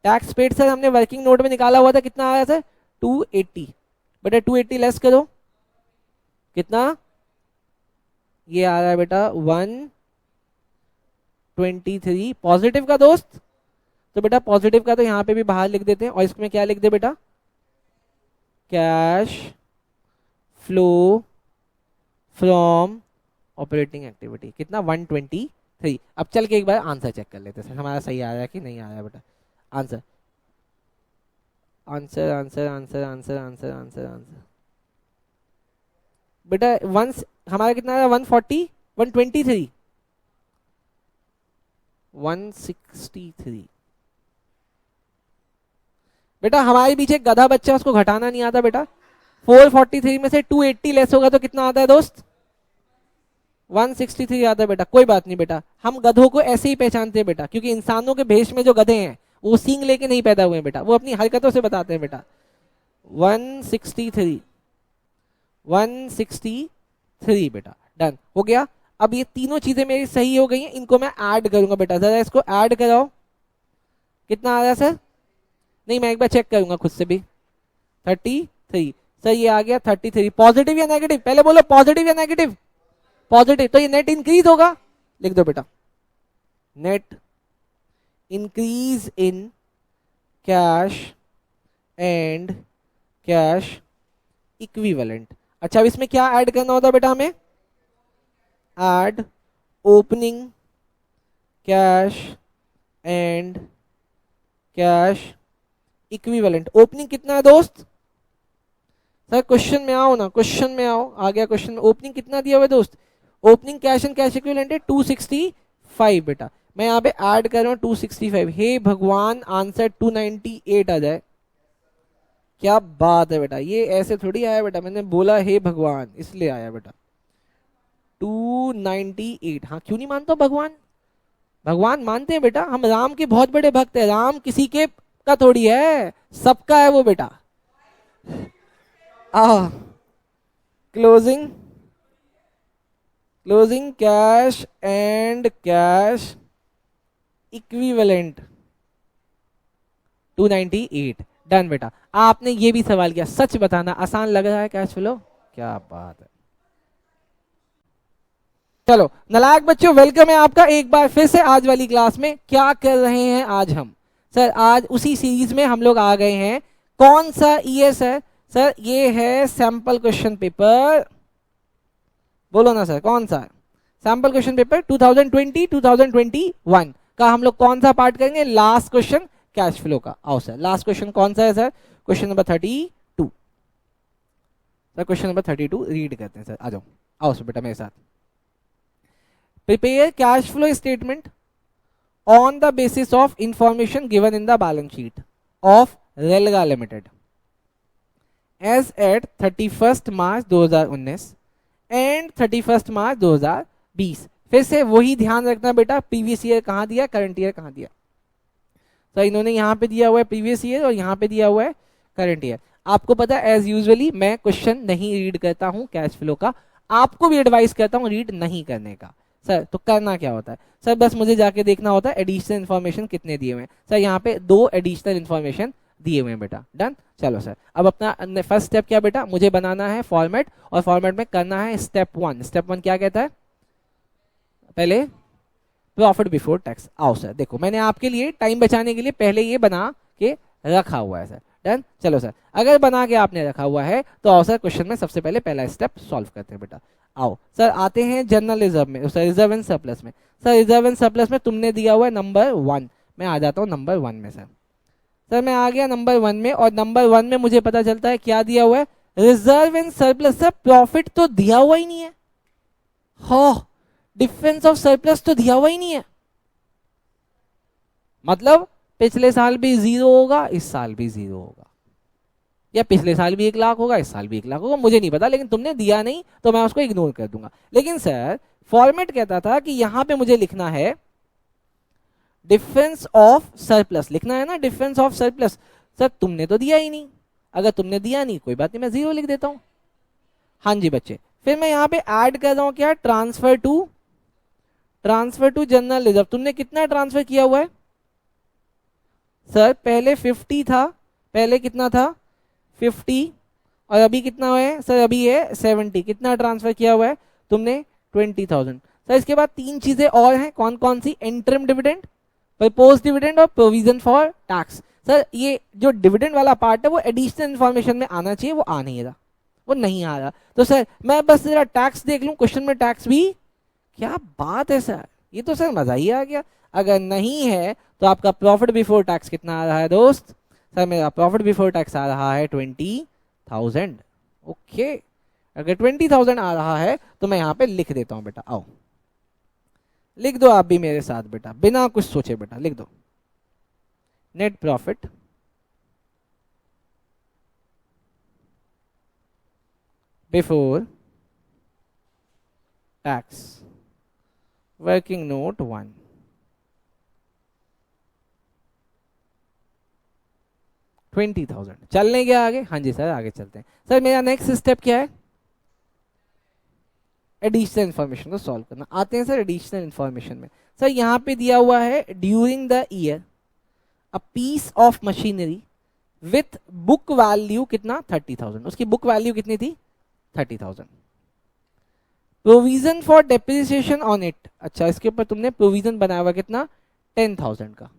Tax paid sir हमने वर्किंग नोट में निकाला हुआ था, कितना आया था? 280। बेटा 280 लेस करो, कितना? ये आ रहा है बेटा 123 पॉजिटिव का दोस्त। तो बेटा पॉजिटिव का तो यहाँ पे भी बाहर लिख देते हैं, और इसमें क्या लिख दे बेटा? Cash flow from operating activity कितना? 123। अब चल के एक बार आंसर चेक कर लेते हैं सर, हमारा सही आ रहा है कि नहीं आ रहा है बेटा। Answer answer answer answer answer answer answer answer बेटा वंस हमारा कितना आया? 140, 123, 163। बेटा हमारे पीछे एक गधा बच्चा, उसको घटाना नहीं आता बेटा। 443 में से 280 लेस होगा तो कितना आता है दोस्त? 163 आता है बेटा। कोई बात नहीं बेटा, हम गधों को ऐसे ही पहचानते हैं बेटा, क्योंकि इंसानों के भेष में जो गधे हैं वो सींग लेके नहीं पैदा हुए हैं बेटा, वो अपनी हरकतों से बताते हैं बेटा। 163, 163 बेटा। डन हो गया। अब ये तीनों चीजें मेरी सही हो गई हैं, इनको मैं ऐड करूंगा बेटा। जरा इसको ऐड कराओ, कितना आ रहा है सर? नहीं मैं एक बार चेक करूंगा खुद से भी। 33 सर, ये आ गया 33। पॉजिटिव या नेगेटिव? पहले बोलो पॉजिटिव या नेगेटिव? पॉजिटिव, तो ये नेट इंक्रीज होगा। लिख दो बेटा, net increase in cash and cash equivalent. अच्छा अब इसमें क्या ऐड करना होता है बेटा हमें? Add opening cash and cash equivalent. Opening कितना है दोस्त? सर क्वेश्चन में आओ ना, क्वेश्चन में आओ। आ गया क्वेश्चन में। ओपनिंग कितना दिया हुआ है दोस्त? Opening cash and cash equivalent है 265 बेटा। मैं यहाँ पे ऐड कर रहा हूँ 265। हे भगवान आंसर 298 आ जाए। क्या बात है बेटा, ये ऐसे थोड़ी आया बेटा, मैंने बोला हे भगवान इसलिए आया बेटा 298। हाँ क्यों नहीं मानता भगवान? भगवान मानते हैं बेटा, हम राम के बहुत बड़े भक्त हैं, राम किसी के का थोड़ी है, सबका है वो बेटा। Closing cash and cash equivalent 298, done बेटा। आपने ये भी सवाल किया, सच बताना आसान लग रहा है कैश फ्लो? क्या बात है। चलो नालायक बच्चों, वेलकम है आपका एक बार फिर से आज वाली क्लास में। क्या कर रहे हैं आज हम? सर आज उसी सीरीज में हम लोग आ गए हैं। कौन सा ईएस है सर? ये है सैंपल क्वेश्चन पेपर। बोलो ना सर, कौन सा सैंपल क्वेश्चन पेपर 2020-2021 का हम लोग कौन सा पार्ट करेंगे? लास्ट क्वेश्चन कैश फ्लो का। आओ सर, लास्ट क्वेश्चन कौन सा है sir? Question number 32 sir. Question number 32 read करते हैं सर, आ जाओ। आओ सर बेटा मेरे साथ। Prepare cash flow statement on the basis of information given in the balance sheet of रेलगा limited as at 31 March 2019 and 31 March 2020। फिर से वही ध्यान रखना बेटा, प्रीवियस ईयर कहां दिया, करंट ईयर कहां दिया। तो इन्होंने यहाँ पे दिया हुआ है प्रीवियस ईयर और यहाँ पे दिया हुआ है करंट ईयर। आपको पता है एज यूजुअली मैं क्वेश्चन नहीं रीड करता हूँ कैश फ्लो का, आपको भी एडवाइस करता हूँ रीड नहीं करने का। सर तो करना क्या होता है सर? बस मुझे जाके देखना होता है एडिशनल इन्फॉर्मेशन कितने दिए हुए हैं। सर यहाँ पे 2 एडिशनल इन्फॉर्मेशन दिए हुए हैं बेटा, डन। चलो सर, अब अपना फर्स्ट स्टेप क्या बेटा? मुझे बनाना है फॉर्मेट, और फॉर्मेट में करना है स्टेप 1। स्टेप 1 क्या कहता है? पहले प्रॉफिट बिफोर टैक्स। आओ सर देखो, मैंने आपके लिए टाइम बचाने के लिए पहले ये बना के रखा हुआ है सर, डन। चलो सर, अगर बना के आपने रखा हुआ है तो आओ सर क्वेश्चन में सबसे पहले पहला स्टेप सॉल्व करते हैं बेटा। आओ सर, आते हैं जनरल रिजर्व में, सर रिजर्व एंड सरप्लस में। सर रिजर्व एंड सरप्लस में तुमने दिया हुआ है नंबर 1। मैं आ जाता हूँ नंबर 1 में। सर मैं आ गया नंबर 1 में, और नंबर 1 में मुझे पता चलता है क्या दिया हुआ है, reserve and surplus. Sir profit तो दिया हुआ ही नहीं है, हाँ डिफरेंस ऑफ सरप्लस तो दिया हुआ ही नहीं है। मतलब पिछले साल भी 0 होगा, इस साल भी 0 होगा, या पिछले साल भी 1 लाख होगा, इस साल भी 1 लाख होगा, मुझे नहीं पता, लेकिन तुमने दिया नहीं तो मैं उसको इग्नोर कर दूंगा। लेकिन सर फॉर्मेट कहता था कि यहां पे मुझे लिखना है डिफरेंस ऑफ सरप्लस, लिखना है ना डिफरेंस ऑफ सरप्लस। सर तुमने तो दिया ही नहीं, अगर तुमने दिया नहीं कोई बात नहीं, मैं 0 लिख देता हूं। हाँ जी बच्चे, फिर मैं यहाँ पे ऐड कर रहा हूं क्या, ट्रांसफर टू जनरल रिजर्व। तुमने कितना ट्रांसफर किया हुआ है सर? पहले 50 था, पहले कितना था 50, और अभी कितना है सर? अभी है 70। कितना ट्रांसफर किया हुआ है तुमने? 20,000। सर इसके बाद 3 चीजें और हैं, कौन कौन सी? इंटरिम डिविडेंड, प्रपोज डिविडेंड और प्रोविजन फॉर टैक्स। सर ये जो डिविडेंड वाला पार्ट है वो एडिशनल इन्फॉर्मेशन में आना चाहिए, वो आ नहीं रहा, वो नहीं आ रहा। तो सर मैं बस जरा टैक्स देख लूं, क्वेश्चन में टैक्स भी, क्या बात है सर, ये तो सर मजा ही आ गया। अगर नहीं है तो आपका प्रॉफिट बिफोर टैक्स कितना आ रहा है दोस्त? सर मेरा प्रॉफिट बिफोर टैक्स आ रहा है 20,000। ओके, अगर 20,000 आ रहा है तो मैं यहाँ पे लिख देता हूँ बेटा। आओ लिख दो आप भी मेरे साथ बेटा, बिना कुछ सोचे बेटा लिख दो। Net profit before tax, working note 1। $20,000। चलने क्या आगे? हाँ जी सर आगे चलते हैं। सर मेरा नेक्स्ट स्टेप क्या है? एडिशनल इन्फॉर्मेशन को सॉल्व करना। आते हैं सर एडिशनल इन्फॉर्मेशन में। सर यहाँ पे दिया हुआ है during the year a piece of machinery with book value कितना? 30,000। उसकी बुक वैल्यू कितनी थी? 30,000। Provision for depreciation on it, अच्छा इसके ऊपर तुमने प्रोविजन बनाया हुआ कितना? 10,000 का।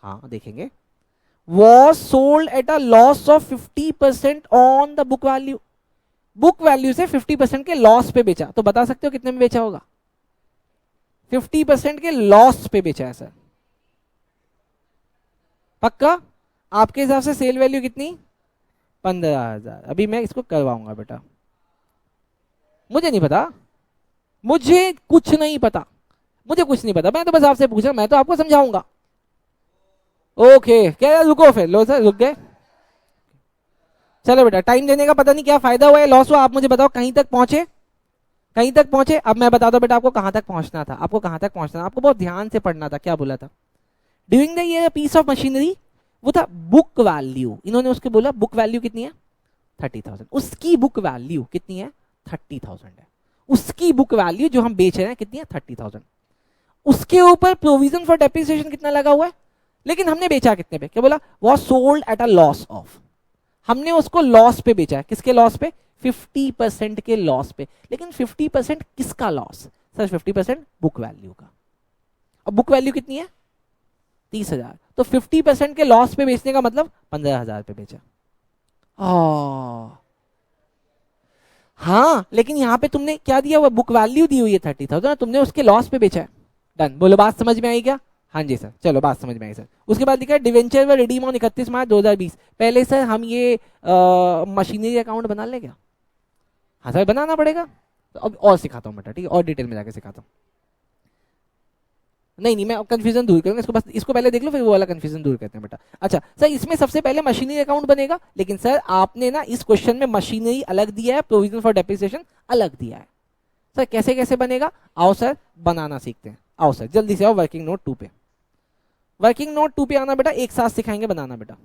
हाँ देखेंगे, was sold at a loss of 50% on the book value। Book value से 50% के लॉस पे बेचा, तो बता सकते हो कितने में बेचा होगा? 50% के लॉस पे बेचा है सर, पक्का? आपके हिसाब से सेल वैल्यू कितनी? 15,000। अभी मैं इसको करवाऊंगा बेटा, मुझे नहीं पता, मुझे कुछ नहीं पता, मुझे कुछ नहीं पता, मैं तो बस आपसे पूछ रहा हूं, मैं तो आपको समझाऊंगा। ओके क्या, रुको फिर, लो सर रुक गए। चलो बेटा, टाइम देने का पता नहीं क्या फायदा हुआ है, लॉस हुआ, आप मुझे बताओ कहीं तक पहुंचे, कहीं तक पहुंचे? अब मैं बताता हूं बेटा आपको कहां तक पहुंचना था, आपको कहां तक पहुंचना था, आपको बहुत ध्यान से पढ़ना था। क्या बोला था? During the year piece of machinery, वो था बुक वैल्यू, इन्होंने उसके बोला बुक वैल्यू कितनी है? 30,000। उसकी बुक वैल्यू कितनी है? 30,000 है। उसकी बुक वैल्यू जो हम बेच रहे हैं कितनी है? 30,000। उसके ऊपर प्रोविजन फॉर डेप्रिसिएशन कितना लगा हुआ है, लेकिन हमने बेचा कितने पे? क्या बोला? Was sold at a loss of, हमने उसको लॉस पे बेचा है। किसके लॉस पे? 50% के लॉस पे। लेकिन 50% किसका लॉस? सर 50% बुक वैल्यू का। अब बुक वैल्यू कितनी है? 30,000। तो 50% के लॉस पे बेचने का मतलब 15,000 पे बेचा। हाँ, लेकिन यहां पे तुमने क्या दिया हुआ? बुक वैल्यू दी हुई है 30,000, तुमने उसके लॉस पे बेचा है। डन। बोलो बात समझ में आई क्या? हाँ जी सर, चलो बात समझ में आई सर। उसके बाद लिखा है डिवेंचर व रिडीम ऑन 31 मार्च 2020। पहले सर हम ये मशीनरी अकाउंट बना लें क्या? हाँ सर बनाना पड़ेगा। तो अब और सिखाता हूँ बेटा, ठीक है, और डिटेल में जाके सिखाता हूँ। नहीं मैं कंफ्यूजन दूर करूंगा इसको, बस इसको पहले देख लो फिर वो वाला कंफ्यूजन दूर करते हैं बेटा। अच्छा सर, इसमें सबसे पहले मशीनरी अकाउंट बनेगा, लेकिन सर आपने ना इस क्वेश्चन में मशीनरी अलग दिया है, प्रोविजन फॉर डेप्रिसिएशन अलग दिया है। सर कैसे कैसे बनेगा? आओ सर बनाना सीखते हैं। आओ सर जल्दी से आओ वर्किंग नोट 2 पे। वर्किंग नोट 2 पे आना बेटा, एक साथ सिखाएंगे बनाना बेटा।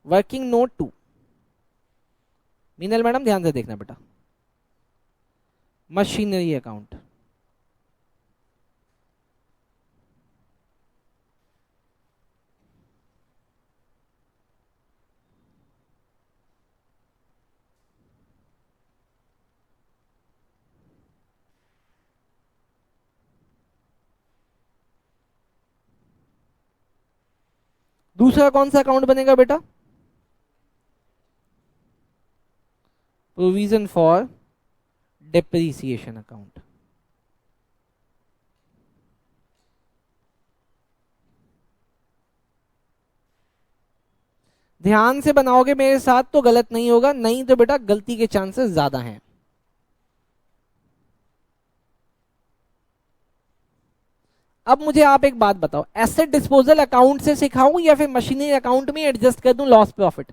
वर्किंग नोट 2, मीनल मैडम ध्यान से देखना बेटा। मशीनरी अकाउंट, दूसरा कौन सा अकाउंट बनेगा बेटा? Provision for depreciation account. ध्यान से बनाओगे मेरे साथ तो गलत नहीं होगा, नहीं तो बेटा गलती के चांसेस ज्यादा हैं। अब मुझे आप एक बात बताओ, एसेट डिस्पोजल अकाउंट से सिखाऊं या फिर मशीनरी अकाउंट में एडजस्ट कर दूं लॉस प्रॉफिट?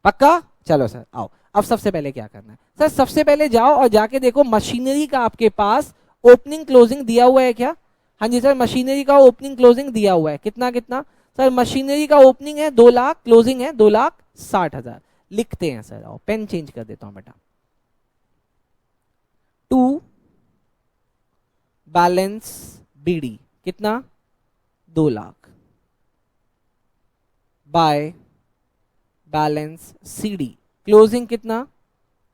पक्का? चलो सर आओ। अब सबसे पहले क्या करना है सर? सबसे पहले जाओ और जाके देखो मशीनरी का आपके पास ओपनिंग क्लोजिंग दिया हुआ है क्या? हाँ जी सर, मशीनरी का ओपनिंग क्लोजिंग दिया हुआ है। कितना कितना? सर मशीनरी का ओपनिंग है 2 लाख, क्लोजिंग है 2,60,000। लिखते हैं सर, आओ पेन चेंज कर देता हूं बेटा। 2 बैलेंस बीडी कितना? 2 lakh by balance CD closing कितना?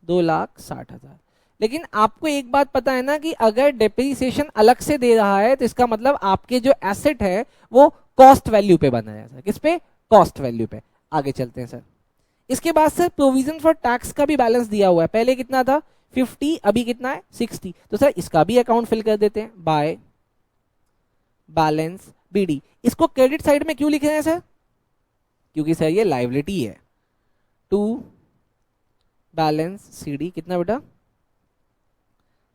2,60,000। लेकिन आपको एक बात पता है ना कि अगर डेप्रिसिएशन अलग से दे रहा है तो इसका मतलब आपके जो एसेट है वो कॉस्ट वैल्यू पे बना है। किस पे? कॉस्ट वैल्यू पे। आगे चलते हैं सर। इसके बाद सर प्रोविजन फॉर टैक्स का भी बैलेंस दिया हुआ है। पहले कितना था? 50, अभी कितना है? 60। तो सर इसका भी अकाउंट फिल कर देते हैं बाय बैलेंस बीडी। इसको क्रेडिट साइड में क्यों लिख रहे हैं सर? क्योंकि सर ये लायबिलिटी है। 2 बैलेंस सीडी कितना बेटा?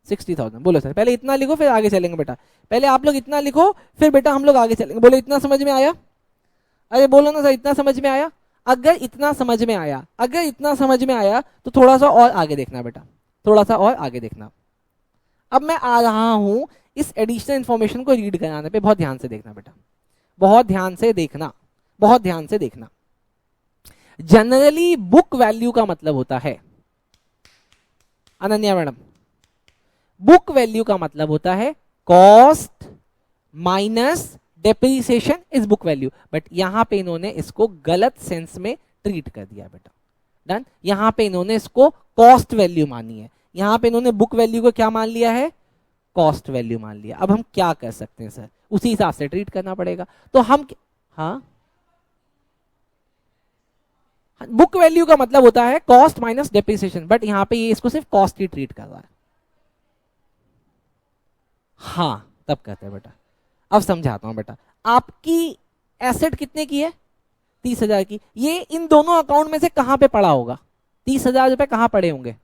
60,000। बोलो सर पहले इतना लिखो फिर आगे चलेंगे बेटा। पहले आप लोग इतना लिखो फिर बेटा हम लोग आगे चलेंगे। बोलो इतना समझ में आया? अरे बोलो ना सर इतना समझ में आया? अगर इतना समझ में आया, अगर इतना समझ में आया तो थोड़ा सा और आगे देखना बेटा, थोड़ा सा और आगे देखना। अब मैं आ रहा हूं इस एडिशनल इंफॉर्मेशन को रीड कराने पे, बहुत ध्यान से देखना बेटा, बहुत ध्यान से देखना, बहुत ध्यान से देखना। जनरली बुक वैल्यू का मतलब होता है, अनन्या मैडम, बुक वैल्यू का मतलब होता है cost minus depreciation is book value. But यहां पे इन्होंने इसको गलत सेंस में ट्रीट कर दिया बेटा। डन। यहां पे इन्होंने इसको कॉस्ट वैल्यू मानी है, यहां पे इन्होंने बुक वैल्यू को क्या मान लिया है? कॉस्ट वैल्यू मान लिया। अब हम क्या कर सकते हैं सर? उसी हिसाब से ट्रीट करना पड़ेगा। तो हम हाँ, बुक वैल्यू का मतलब होता है कॉस्ट माइनस डेप्रिसिएशन, बट यहां पे ये इसको सिर्फ कॉस्ट ही ट्रीट कर रहा है। हाँ तब कहते हैं बेटा। अब समझाता हूं बेटा, आपकी एसेट कितने की है? 30,000 की। ये इन दोनों अकाउंट में से कहां पे पड़ा होगा? 30,000 रुपए कहां पड़े होंगे?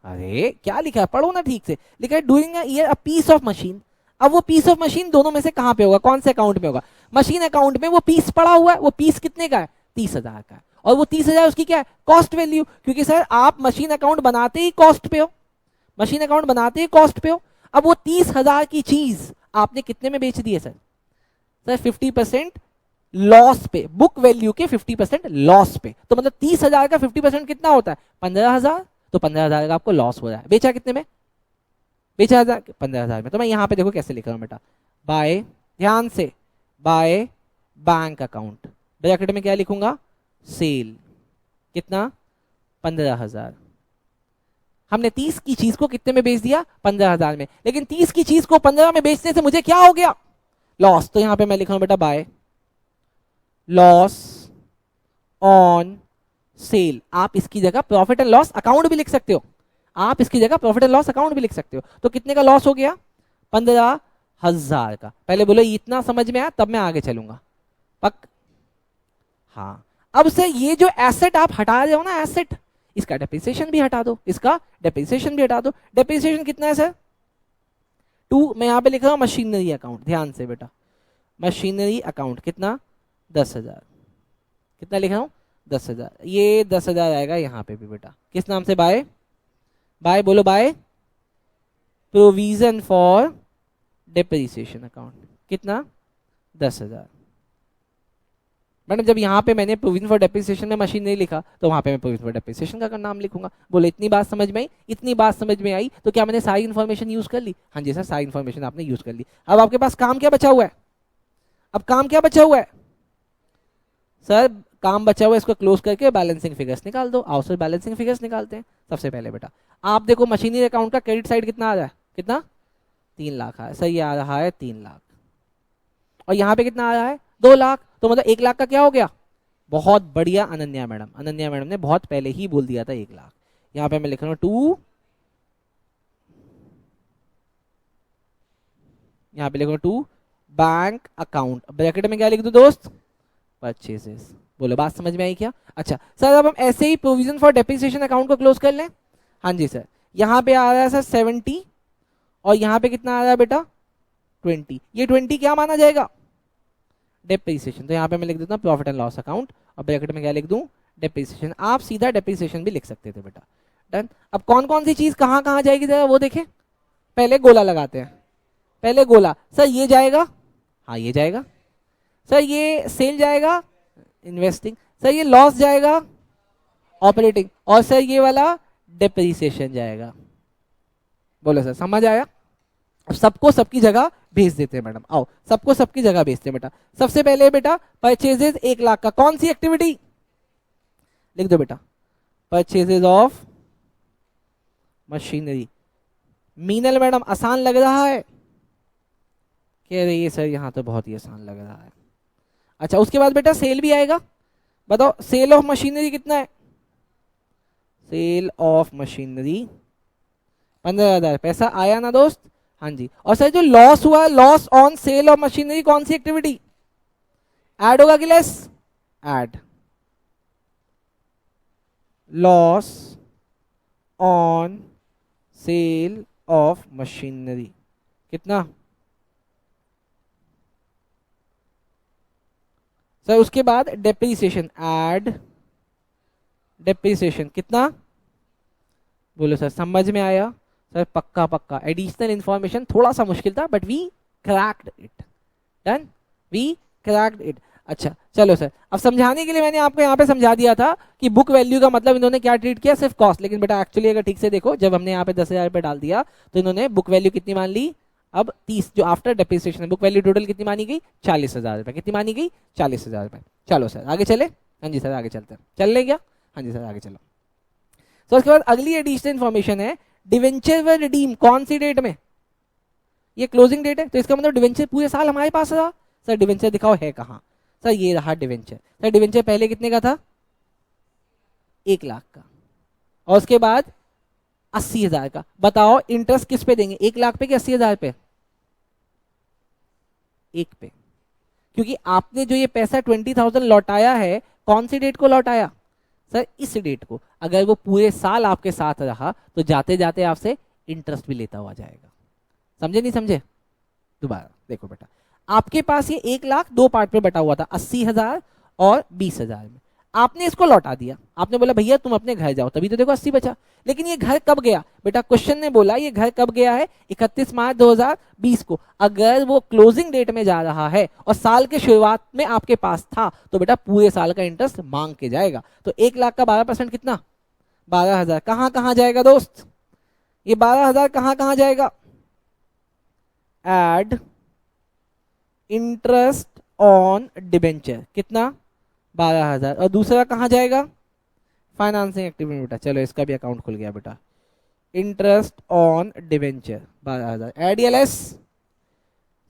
अरे क्या लिखा है? पढ़ो ना ठीक से। लिखा है doing a piece of machine. अब वो पीस ऑफ मशीन दोनों में से कहां पे होगा? कौन से अकाउंट में होगा? मशीन अकाउंट में वो पीस पड़ा हुआ है। वो पीस कितने का है? 30,000 का है। और वो 30,000 उसकी क्या है, कॉस्ट वैल्यू, क्योंकि सर आप मशीन अकाउंट बनाते ही कॉस्ट पे हो, मशीन अकाउंट बनाते ही कॉस्ट पे हो। अब वो 30,000 की चीज आपने कितने में बेच दी है सर? सर 50% लॉस पे, बुक वैल्यू के 50% लॉस पे। तो मतलब 30,000 का 50% कितना होता है, 15,000। तो 15,000 का आपको लॉस हो रहा है। बेचा कितने में, बेचा 15,000 में। तो मैं यहां पे देखो कैसे लिख रहा हूं बेटा, बाय, ध्यान से, बाय बैंक अकाउंट, ब्रैकेट में क्या लिखूंगा, सेल, कितना, 15,000। हमने 30 की चीज को कितने में बेच दिया, 15,000 में। लेकिन 30 की चीज को 15 में बेचने से मुझे क्या हो गया, लॉस। तो यहां पे मैं लिख रहा हूं बेटा, बाय लॉस ऑन सेल। आप इसकी जगह प्रॉफिट एंड लॉस अकाउंट भी लिख सकते हो, आप इसकी जगह प्रॉफिट एंड लॉस अकाउंट भी लिख सकते हो। तो कितने का लॉस हो गया, 15,000 का। पहले बोलो इतना समझ में आया, तब मैं आगे चलूंगा, पक। हाँ, अब से ये जो एसेट आप हटा रहे हो ना, एसेट, इसका डेप्रिसिएशन भी हटा दो, इसका डेप्रिसिएशन भी हटा दो। डेप्रिसिएशन कितना है सर, 2। मैं यहां पे लिख रहा हूं मशीनरी अकाउंट, ध्यान से बेटा, मशीनरी अकाउंट कितना, 10,000। कितना लिख रहा हूं, 10,000। ये 10,000 आएगा यहां पे भी बेटा, किस नाम से, बाय, बाय बोलो, by provision for depreciation account, कितना, 10,000। मैडम जब यहाँ पे मैंने प्रोविजन फॉर डेप्रिसिएशन में मशीन नहीं लिखा, तो वहां पे मैं प्रोविजन फॉर डेप्रिसिएशन का नाम लिखूंगा। बोले इतनी बात समझ में आई, इतनी बात समझ में आई, तो क्या मैंने सारी इन्फॉर्मेशन यूज कर ली? हाँ जी सर, सारी इन्फॉर्मेशन आपने यूज कर ली। अब आपके पास काम क्या बचा हुआ है, अब काम क्या बचा हुआ है सर, काम बचा हुआ है इसको क्लोज करके बैलेंसिंग फिगर्स निकाल दो। आओ सर बैलेंसिंग फिगर्स निकालते हैं। सबसे पहले बेटा आप देखो मशीनरी अकाउंट का क्रेडिट साइड कितना आ रहा है, कितना, 3 लाख है, सही आ रहा है 3 लाख। और यहाँ पे कितना आ रहा है, 2 लाख। तो मतलब 1 लाख का क्या हो गया, बहुत बढ़िया अनन्या मैडम, अनन्या मैडम ने बहुत पहले ही बोल दिया था 1 लाख। यहाँ पे मैं लिख रहा हूँ 2, यहाँ पे लिख रहा हूँ 2 बैंक अकाउंट, ब्रैकेट में क्या लिख दूं दोस्त, परचेसेस। बोलो बात समझ में आई क्या? अच्छा सर अब हम ऐसे ही प्रोविजन फॉर डेप्रिसिएशन अकाउंट को क्लोज कर लें। हाँ जी सर, यहाँ पे आ रहा है सर 70 और यहाँ पे कितना आ रहा है बेटा 20। ये 20 क्या माना जाएगा, डेप्रिसिएशन। तो यहाँ पे मैं लिख देता हूँ प्रॉफिट एंड लॉस अकाउंट और ब्रैकेट में क्या लिख दूं, डेप्रिसिएशन। आप सीधा डेप्रिसिएशन भी लिख सकते थे बेटा। डन। अब कौन कौन सी चीज कहाँ कहाँ जाएगी जरा वो देखें। पहले गोला लगाते हैं, पहले गोला। सर ये जाएगा, हाँ ये जाएगा। सर ये सेल जाएगा, इन्वेस्टिंग। सर ये लॉस जाएगा, ऑपरेटिंग। और सर ये वाला डेप्रिसिएशन जाएगा। बोलो सर समझ आया? सबको सबकी जगह भेज देते हैं मैडम। आओ सबको सबकी जगह भेजते हैं बेटा। सबसे पहले बेटा परचेजेस 1 लाख का, कौन सी एक्टिविटी, लिख दो बेटा purchases of machinery. Meenal madam आसान लग रहा है, कह रही है सर यहाँ तो बहुत ही आसान लग रहा है। अच्छा उसके बाद बेटा सेल भी आएगा। बताओ सेल ऑफ मशीनरी कितना है, सेल ऑफ मशीनरी 15,000। पैसा आया ना दोस्त? हाँ जी। और सर जो लॉस हुआ, loss on sale of machinery, कौन सी एक्टिविटी, ऐड होगा कि less, add. Loss on sale of machinery कितना सर? उसके बाद डेप्रिसिएशन, ऐड डेप्रिसिएशन कितना? बोलो सर समझ में आया? सर पक्का पक्का। एडिशनल इंफॉर्मेशन थोड़ा सा मुश्किल था but we cracked it. Done, we cracked it. अच्छा चलो सर, अब समझाने के लिए मैंने आपको यहाँ पे समझा दिया था कि बुक वैल्यू का मतलब इन्होंने क्या ट्रीट किया, सिर्फ कॉस्ट। लेकिन बेटा एक्चुअली अगर ठीक से देखो, जब हमने यहाँ पे 10,000 रुपये डाल दिया तो इन्होंने बुक वैल्यू कितनी मान ली, अब 30 जो after depreciation book value total कितनी मानी गई, 40,000 रुपये। कितनी मानी गई, 40,000 रुपये। चलो सर आगे चले। हाँ जी सर आगे चलते हैं, चल ले क्या? हाँ जी सर आगे चलो। तो उसके बाद अगली एडिशनल इन्फॉर्मेशन है, डिवेंचर व रिडीम कौन सी डेट में, ये क्लोजिंग डेट है। तो इसका मतलब डिवेंचर पूरे साल हमारे पास रहा। सर डिवेंचर दिखाओ है कहाँ? सर ये रहा डिवेंचर। सर डिवेंचर पहले कितने का था, 1 लाख का, और उसके बाद 80,000 का। बताओ इंटरेस्ट किस पे देंगे, 1 लाख पे कि 80,000 पे? 1 पे, क्योंकि आपने जो ये पैसा 20,000 लौटाया है, कौन सी डेट को लौटाया सर? इस डेट को। अगर वो पूरे साल आपके साथ रहा तो जाते जाते आपसे इंटरेस्ट भी लेता हुआ जाएगा। समझे नहीं समझे? दोबारा देखो बेटा, आपके पास ये 1 लाख 2 पार्ट में बटा हुआ था, 80,000 और 20,000 में। आपने इसको लौटा दिया, आपने बोला भैया तुम अपने घर जाओ, तभी तो देखो 80 बचा। लेकिन ये घर कब गया बेटा, क्वेश्चन ने बोला ये घर कब गया है, 31 मार्च 2020 को। अगर वो क्लोजिंग डेट में जा रहा है और साल के शुरुआत में आपके पास था तो बेटा पूरे साल का इंटरेस्ट मांग के जाएगा। तो 1 लाख का 12% कितना, 12,000। कहां कहां जाएगा दोस्त, ये 12,000 कहां कहां जाएगा, एड इंटरेस्ट ऑन डिबेंचर, कितना 12,000। और दूसरा कहां जाएगा, फाइनेंसिंग एक्टिविटी बेटा। चलो इसका भी अकाउंट खुल गया बेटा, इंटरेस्ट ऑन डिबेंचर 12,000, एड या लेस,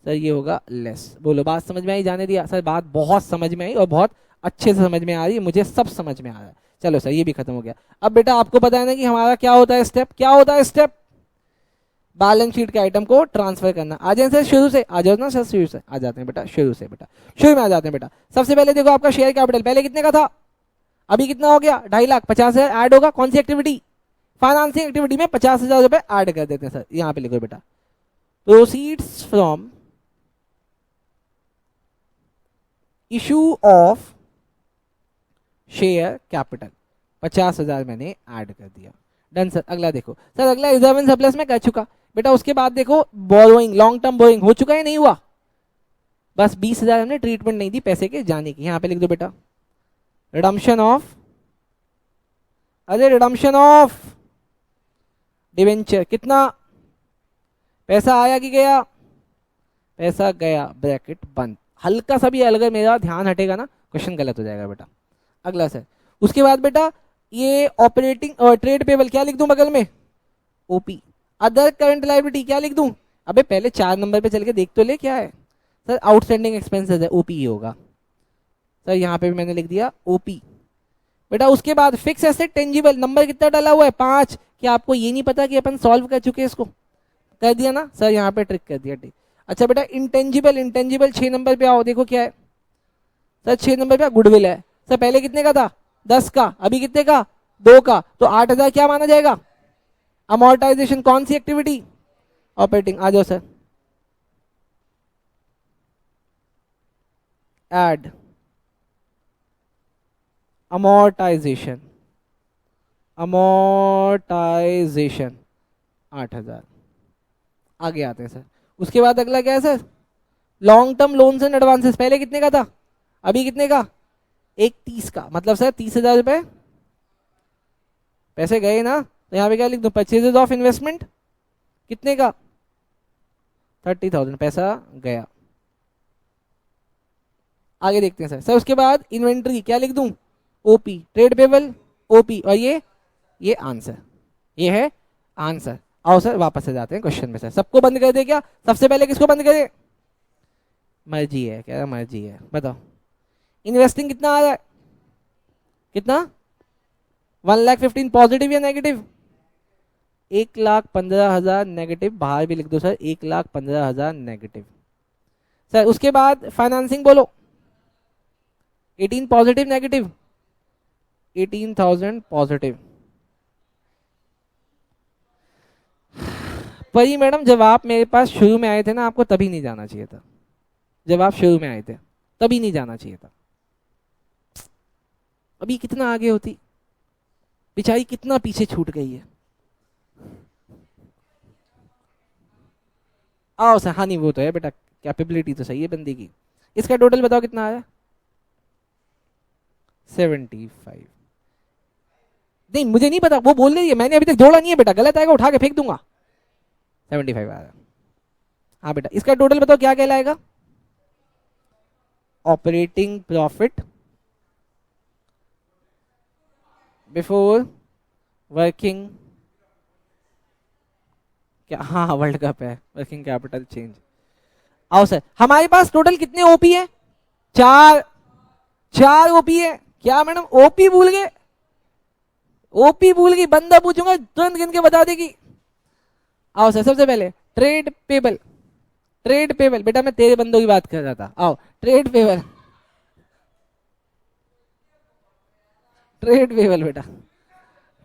सर ये होगा लेस। बोलो बात समझ में आई, जाने दिया सर, बात बहुत समझ में आई और बहुत अच्छे से समझ में आ रही है, मुझे सब समझ में आ रहा है। चलो सर ये भी खत्म हो गया। अब बेटा आपको पता है ना कि हमारा क्या होता है स्टेप, क्या होता है स्टेप, बैलेंस शीट के आइटम को ट्रांसफर करना। आ जाए सर शुरू से, आ जाओ ना सर, शुरू से आ जाते हैं बेटा, शुरू से बेटा, शुरू में आ जाते हैं बेटा। सबसे पहले देखो आपका शेयर कैपिटल पहले कितने का था, अभी कितना हो गया 2.5 लाख, 50,000 ऐड होगा, कौन सी एक्टिविटी, फाइनेंसिंग एक्टिविटी में 50,000 रुपए ऐड कर देते हैं सर। यहां पे लिखो बेटा, proceeds from issue of share capital 50,000 मैंने ऐड कर दिया, डन सर। अगला देखो सर, अगला रिजर्व एंड सरप्लस में कर चुका बेटा। उसके बाद देखो बोरोइंग, लॉन्ग टर्म बोरोइंग हो चुका है नहीं हुआ, बस 20,000 हमने ट्रीटमेंट नहीं दी पैसे के जाने की, यहां पे लिख दो बेटा रिडम्पशन ऑफ, अरे रिडम्पशन ऑफ डिवेंचर, कितना पैसा आया कि गया, पैसा गया, ब्रैकेट बंद। हल्का सा भी अगर मेरा ध्यान हटेगा ना क्वेश्चन गलत हो जाएगा बेटा। अगला सर, उसके बाद बेटा ये ऑपरेटिंग और ट्रेड पेबल क्या लिख दूं बगल में, ओपी। अदर करंट लायबिलिटी क्या लिख दूं, अबे पहले 4 नंबर पे चल के देख तो ले क्या है सर, आउटस्टैंडिंग एक्सपेंसेस है, ओपी ही होगा सर। यहाँ पे भी मैंने लिख दिया ओपी बेटा। उसके बाद फिक्स एसेट टेंजिबल, नंबर कितना डाला हुआ है 5। क्या आपको ये नहीं पता कि अपन सॉल्व कर चुके हैं इसको, कर दिया ना सर, यहाँ पे ट्रिक कर दिया, ठीक। अच्छा बेटा इंटेंजिबल, इंटेंजिबल 6 नंबर पे आओ, देखो क्या है सर, 6 नंबर पे गुडविल है सर। पहले कितने का था 10 का, अभी कितने का 2 का, तो 8,000 क्या माना जाएगा, अमोर्टाइजेशन। कौन सी एक्टिविटी, ऑपरेटिंग। आ जाओ सर, एड अमोर्टाइजेशन, अमोर्टाइजेशन 8,000। आगे आते हैं सर। उसके बाद अगला क्या है sir, long term loans and advances. पहले कितने का था, अभी कितने का, 30 का, मतलब सर 30,000 रुपए पैसे गए ना। तो यहाँ पे क्या लिख दूं, परचेजेस ऑफ इन्वेस्टमेंट कितने का, 30,000 पैसा गया। आगे देखते हैं सर। सर उसके बाद इन्वेंट्री क्या लिख दूं, ओपी। ट्रेड पेबल ओपी, और ये आंसर, ये है आंसर। आओ सर वापस से जाते हैं क्वेश्चन में। सर सबको बंद कर दे क्या, सबसे पहले किसको बंद करे, मर्जी है, कह रहा मर्जी है, बताओ इन्वेस्टिंग कितना आ रहा है, कितना 1,15,000 पॉजिटिव या नेगेटिव, 1,15,000 नेगेटिव, बाहर भी लिख दो सर 1,15,000 नेगेटिव। सर उसके बाद फाइनेंसिंग बोलो, 18 पॉजिटिव नेगेटिव, 18,000 पॉजिटिव। वही मैडम जब आप मेरे पास शुरू में आए थे ना, आपको तभी नहीं जाना चाहिए था, जब आप शुरू में आए थे तभी नहीं जाना चाहिए था। अभी कितना आगे होती, बेचारी कितना पीछे छूट गई है। आओ सर, हाँ नहीं वो तो है बेटा, कैपेबिलिटी तो सही है बंदे की। इसका टोटल बताओ कितना आया, 75। नहीं मुझे नहीं पता, वो बोल रही है, मैंने अभी तक जोड़ा नहीं है बेटा, गलत आएगा उठा के फेंक दूंगा। 75 आया। हाँ बेटा इसका टोटल बताओ क्या कहलाएगा, ऑपरेटिंग प्रॉफिट बिफोर वर्किंग, क्या, हाँ वर्ल्ड कप है, वर्किंग कैपिटल चेंज। आओ सर, हमारे पास टोटल कितने ओपी है, 4 ओपी है। क्या मैडम ओपी भूल गए, ओपी भूल गई, बंदा पूछूंगा तुरंत गिन के बता देगी। आओ सर सबसे पहले ट्रेड पेबल, ट्रेड पेबल बेटा मैं तेरे बंदों की बात कर रहा था। आओ ट्रेड पेबल, ट्रेड पेबल बेटा,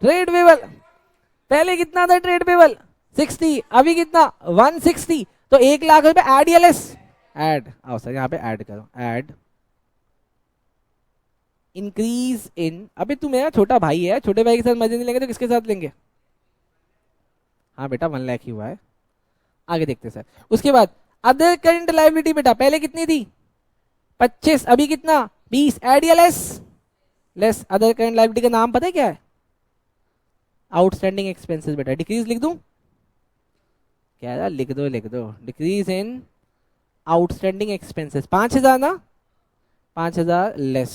ट्रेड पेबल पहले कितना था ट्रेड पेबल 60, अभी कितना 160, तो 1 लाख रुपए ऐड या लेस, ऐड। आओ सर यहाँ पे ऐड करो, ऐड इंक्रीज इन, अबे तू मेरा छोटा भाई है, छोटे भाई के साथ मजे नहीं लेंगे तो किसके साथ लेंगे? हाँ बेटा 1 लाख ही हुआ है। आगे देखते सर। उसके बाद अदर करंट लायबिलिटी बेटा पहले कितनी थी? 25, अभी कितना? 20। एड या less? Less. Other current liability का नाम पता है क्या है? आउटस्टैंडिंग एक्सपेंसेस बेटा। डिक्रीज लिख दूं? क्या है? लिख दो लिख दो। डिक्रीज इन आउटस्टैंडिंग एक्सपेंसेस 5000 ना, 5000 लेस।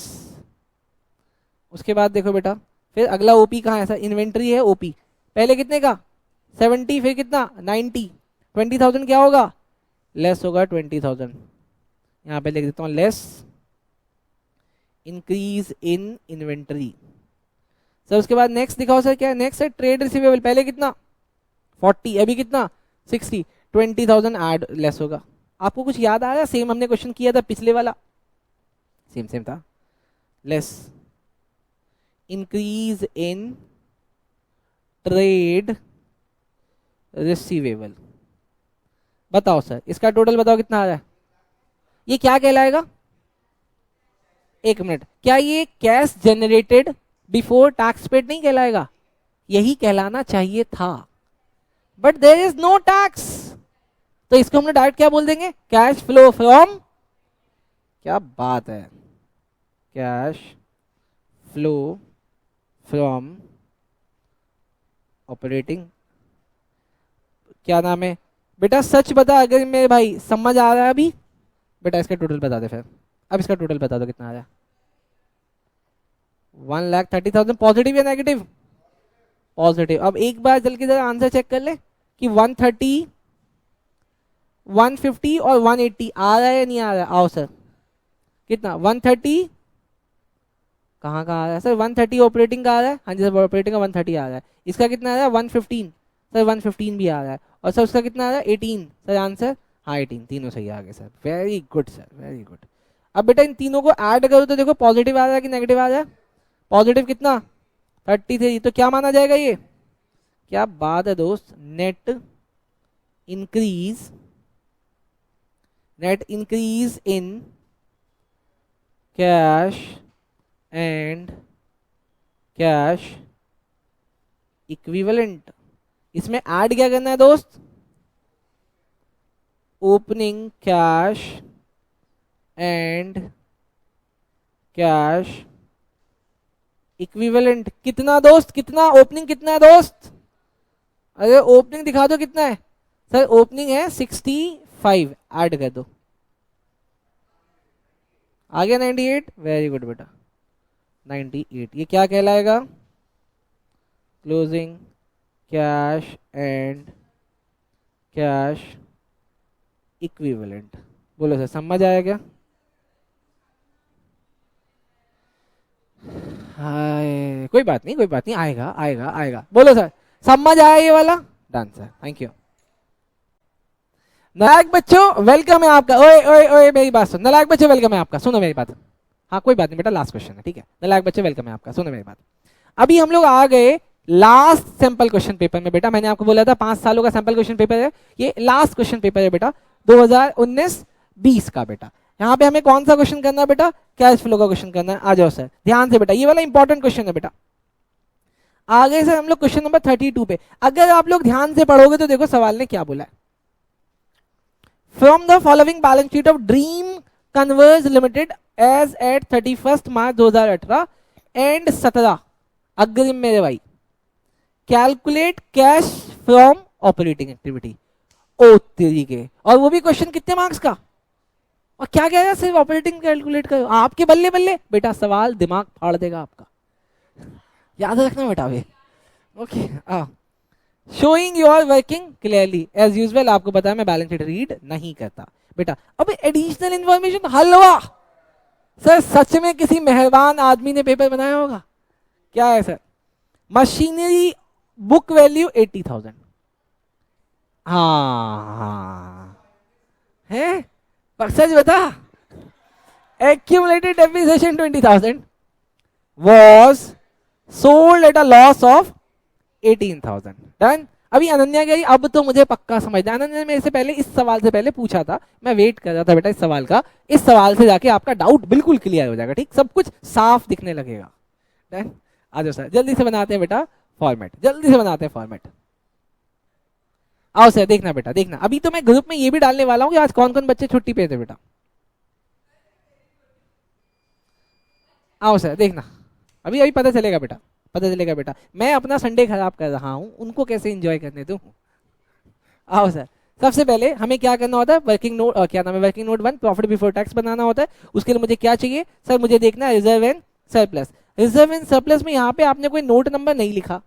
उसके बाद देखो बेटा फिर अगला ओपी कहाँ है सर? इन्वेंट्री है ओपी। पहले कितने का? 70, फिर कितना? 90। 20,000 क्या होगा? लेस होगा 20,000। यहाँ पे लिख देता हूँ less increase in inventory. Sir उसके बाद नेक्स्ट दिखाओ सर क्या है? नेक्स्ट है ट्रेड रिसीवेबल। पहले कितना? 40, अभी कितना? 60। 20,000 ऐड लेस होगा। आपको कुछ याद आ रहा है? सेम हमने क्वेश्चन किया था पिछले वाला, सेम सेम था। Less increase in trade receivable. बताओ सर इसका टोटल बताओ कितना आ रहा है? ये क्या कहलाएगा? एक मिनट, क्या ये cash generated before tax paid नहीं कहलाएगा? यही कहलाना चाहिए था, but there is no tax, तो इसको हमने डायरेक्ट क्या बोल देंगे? Cash flow from. क्या बात है, कैश फ्लो फ्रॉम ऑपरेटिंग। क्या नाम है बेटा? सच बता अगर मेरे भाई समझ आ रहा है अभी। बेटा इसका टोटल बता दे फिर। अब इसका टोटल बता दो कितना आ रहा है? 1,30,000 पॉजिटिव या नेगेटिव? पॉजिटिव। अब एक बार जल्दी जरा आंसर चेक कर ले कि 130, 150 और 180 आ रहा है या नहीं आ रहा है? आओ सर कितना? 130 कहाँ आ रहा है सर? 130 ऑपरेटिंग का आ रहा है। हाँ जी सर ऑपरेटिंग का 130 आ रहा है। इसका कितना आ रहा है? 115 सर, 115 भी आ रहा है। और सर उसका कितना आ रहा है? 18 सर आंसर। हाँ 18, तीनों सही आ गए sir. Very good sir, very good. अब बेटा इन तीनों को ऐड करो तो देखो पॉजिटिव आ रहा है कि नेगेटिव आ रहा है? पॉजिटिव कितना? 33। तो क्या माना जाएगा ये? क्या बात है दोस्त। Net increase in cash and cash equivalent. इसमें ऐड क्या करना है दोस्त? Opening cash and cash equivalent. कितना दोस्त? कितना ओपनिंग कितना है दोस्त? अरे ओपनिंग दिखा दो कितना है सर? ओपनिंग है 65, ऐड कर दो। आ गया 98। वेरी गुड बेटा 98। ये क्या कहलाएगा? Closing cash and cash equivalent. बोलो सर समझ आया क्या? हाय कोई बात नहीं, कोई बात नहीं, आएगा आएगा आएगा। बोलो सर समझ आया ये वाला? Done sir, thank you. नालायक बच्चों वेलकम है आपका। ओए ओए ओए मेरी बात सुन। नालायक बच्चों वेलकम है आपका, सुनो मेरी बात। हाँ कोई बात नहीं बेटा, लास्ट क्वेश्चन है, ठीक है। नालायक बच्चों वेलकम है आपका, सुनो मेरी बात। अभी हम लोग आ गए लास्ट सैंपल क्वेश्चन पेपर में। बेटा मैंने आपको बोला था 5 सालों का सैंपल क्वेश्चन पेपर है, ये लास्ट क्वेश्चन पेपर है बेटा 2019-20 का। बेटा यहाँ पे हमें कौन सा क्वेश्चन करना है बेटा? कैश फ्लो का क्वेश्चन करना है। आ जाओ सर ध्यान से बेटा, ये वाला इंपॉर्टेंट क्वेश्चन है बेटा। आगे से हम लोग क्वेश्चन नंबर 32 पे। अगर आप लोग ध्यान से पढ़ोगे तो देखो सवाल ने क्या बोला है। From the following balance sheet of dream converse limited as at 31 March 2018 and 17 अग्रिम मेरे भाई, calculate cash from operating activity. ओ तेरी के, और वो भी क्वेश्चन कितने मार्क्स का? और क्या कह रहा है? सिर्फ ऑपरेटिंग कैलकुलेट करो। आपके बल्ले बल्ले बेटा, सवाल दिमाग फाड़ देगा आपका, याद रखना बेटा वे। Okay showing your working clearly as usual. आपको पता है मैं बैलेंस शीट रीड नहीं करता बेटा। अब एडिशनल इंफॉर्मेशन हलवा सर, सच में किसी मेहरबान आदमी ने पेपर बनाया होगा। क्या है सर? Machinery book value 80,000। हाँ है पर सच बता, accumulated depreciation 20,000 was sold at a loss of 18,000. Done. अभी अनन्या गई, अब तो मुझे पक्का समझना। अनन्या ने मेरे से पहले इस सवाल से पहले पूछा था, मैं वेट कर रहा था बेटा इस सवाल का। इस सवाल से जाके आपका डाउट बिल्कुल क्लियर हो जाएगा, ठीक, सब कुछ साफ दिखने लगेगा। डन, आ जाओ सर, जल्दी से बनाते हैं बेटा फॉर्मेट, जल्दी से बनाते हैं फॉर्मेट। आओ सर, देखना बेटा, देखना अभी तो मैं ग्रुप में ये भी डालने वाला हूँ कि आज कौन कौन बच्चे छुट्टी पे थे बेटा। आओ सर, देखना अभी अभी पता चलेगा बेटा, पता चलेगा बेटा। मैं अपना संडे खराब कर रहा हूँ, उनको कैसे एंजॉय करने दूँ। आओ सर, सबसे पहले हमें क्या करना होता है, वर्किंग नोट, क्या नाम है, working note 1 profit before tax बनाना होता है। उसके लिए मुझे क्या चाहिए सर, मुझे देखना है reserve and surplus. Reserve and surplus में यहाँ पे आपने कोई नोट नंबर नहीं लिखा,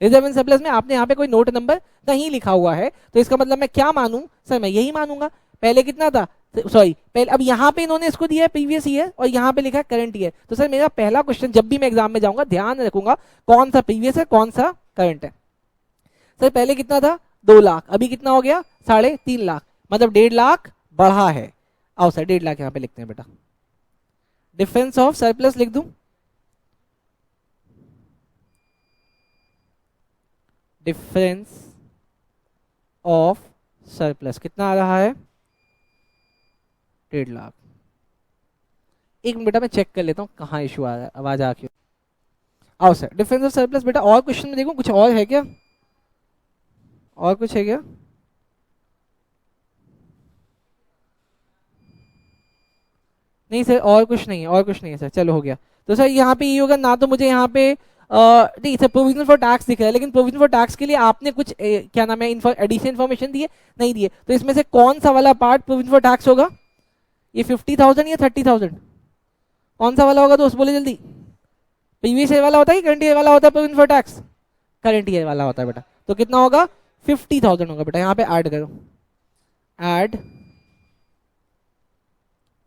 रिजर्व एंड सरप्लस में आपने यहाँ पे कोई नोट नंबर नहीं लिखा हुआ है, तो इसका मतलब मैं क्या मानूं सर, मैं यही मानूंगा। पहले कितना था, सॉरी पहले, अब यहाँ पे इन्होंने इसको दिया है प्रीवियस ईयर और यहाँ पे लिखा है करंट ईयर, तो सर मेरा पहला क्वेश्चन जब भी मैं एग्जाम में जाऊंगा ध्यान रखूंगा कौन सा प्रीवियस है कौन सा करंट है। सर पहले कितना था 2 लाख, अभी कितना हो गया 3.5 लाख, मतलब 1.5 लाख बढ़ा है। आओ सर 1.5 लाख यहाँ पे लिखते हैं बेटा, डिफरेंस ऑफ सरप्लस लिख दूं, डिफरेंस ऑफ सरप्लस कितना आ रहा है 1.5 लाख। एक मिनट बेटा मैं चेक कर लेता हूँ कहाँ इशू आ रहा है, आवाज आ क्यों। आओ सर, डिफरेंस ऑफ सरप्लस बेटा, और क्वेश्चन में देखो कुछ और है क्या, और कुछ है क्या। नहीं सर और कुछ नहीं है, और कुछ नहीं है सर, चलो हो गया। तो सर यहाँ पे ये होगा ना, तो मुझे यहाँ पे नहीं सर प्रोविजन फॉर टैक्स दिख रहा है, लेकिन प्रोविजन फॉर टैक्स के लिए आपने कुछ क्या नाम है एडिशनल इन्फॉर्मेशन दिए नहीं दिए, तो इसमें से कौन सा वाला पार्ट प्रोविजन फॉर टैक्स होगा, ये 50,000 या 30,000, कौन सा वाला होगा दोस्त बोले जल्दी। प्रीवियस ईयर वाला होता है कि करंट ईयर वाला होता है provision for tax, current year वाला होता है बेटा, तो कितना होगा 50,000 होगा बेटा। यहाँ पे ऐड करो, ऐड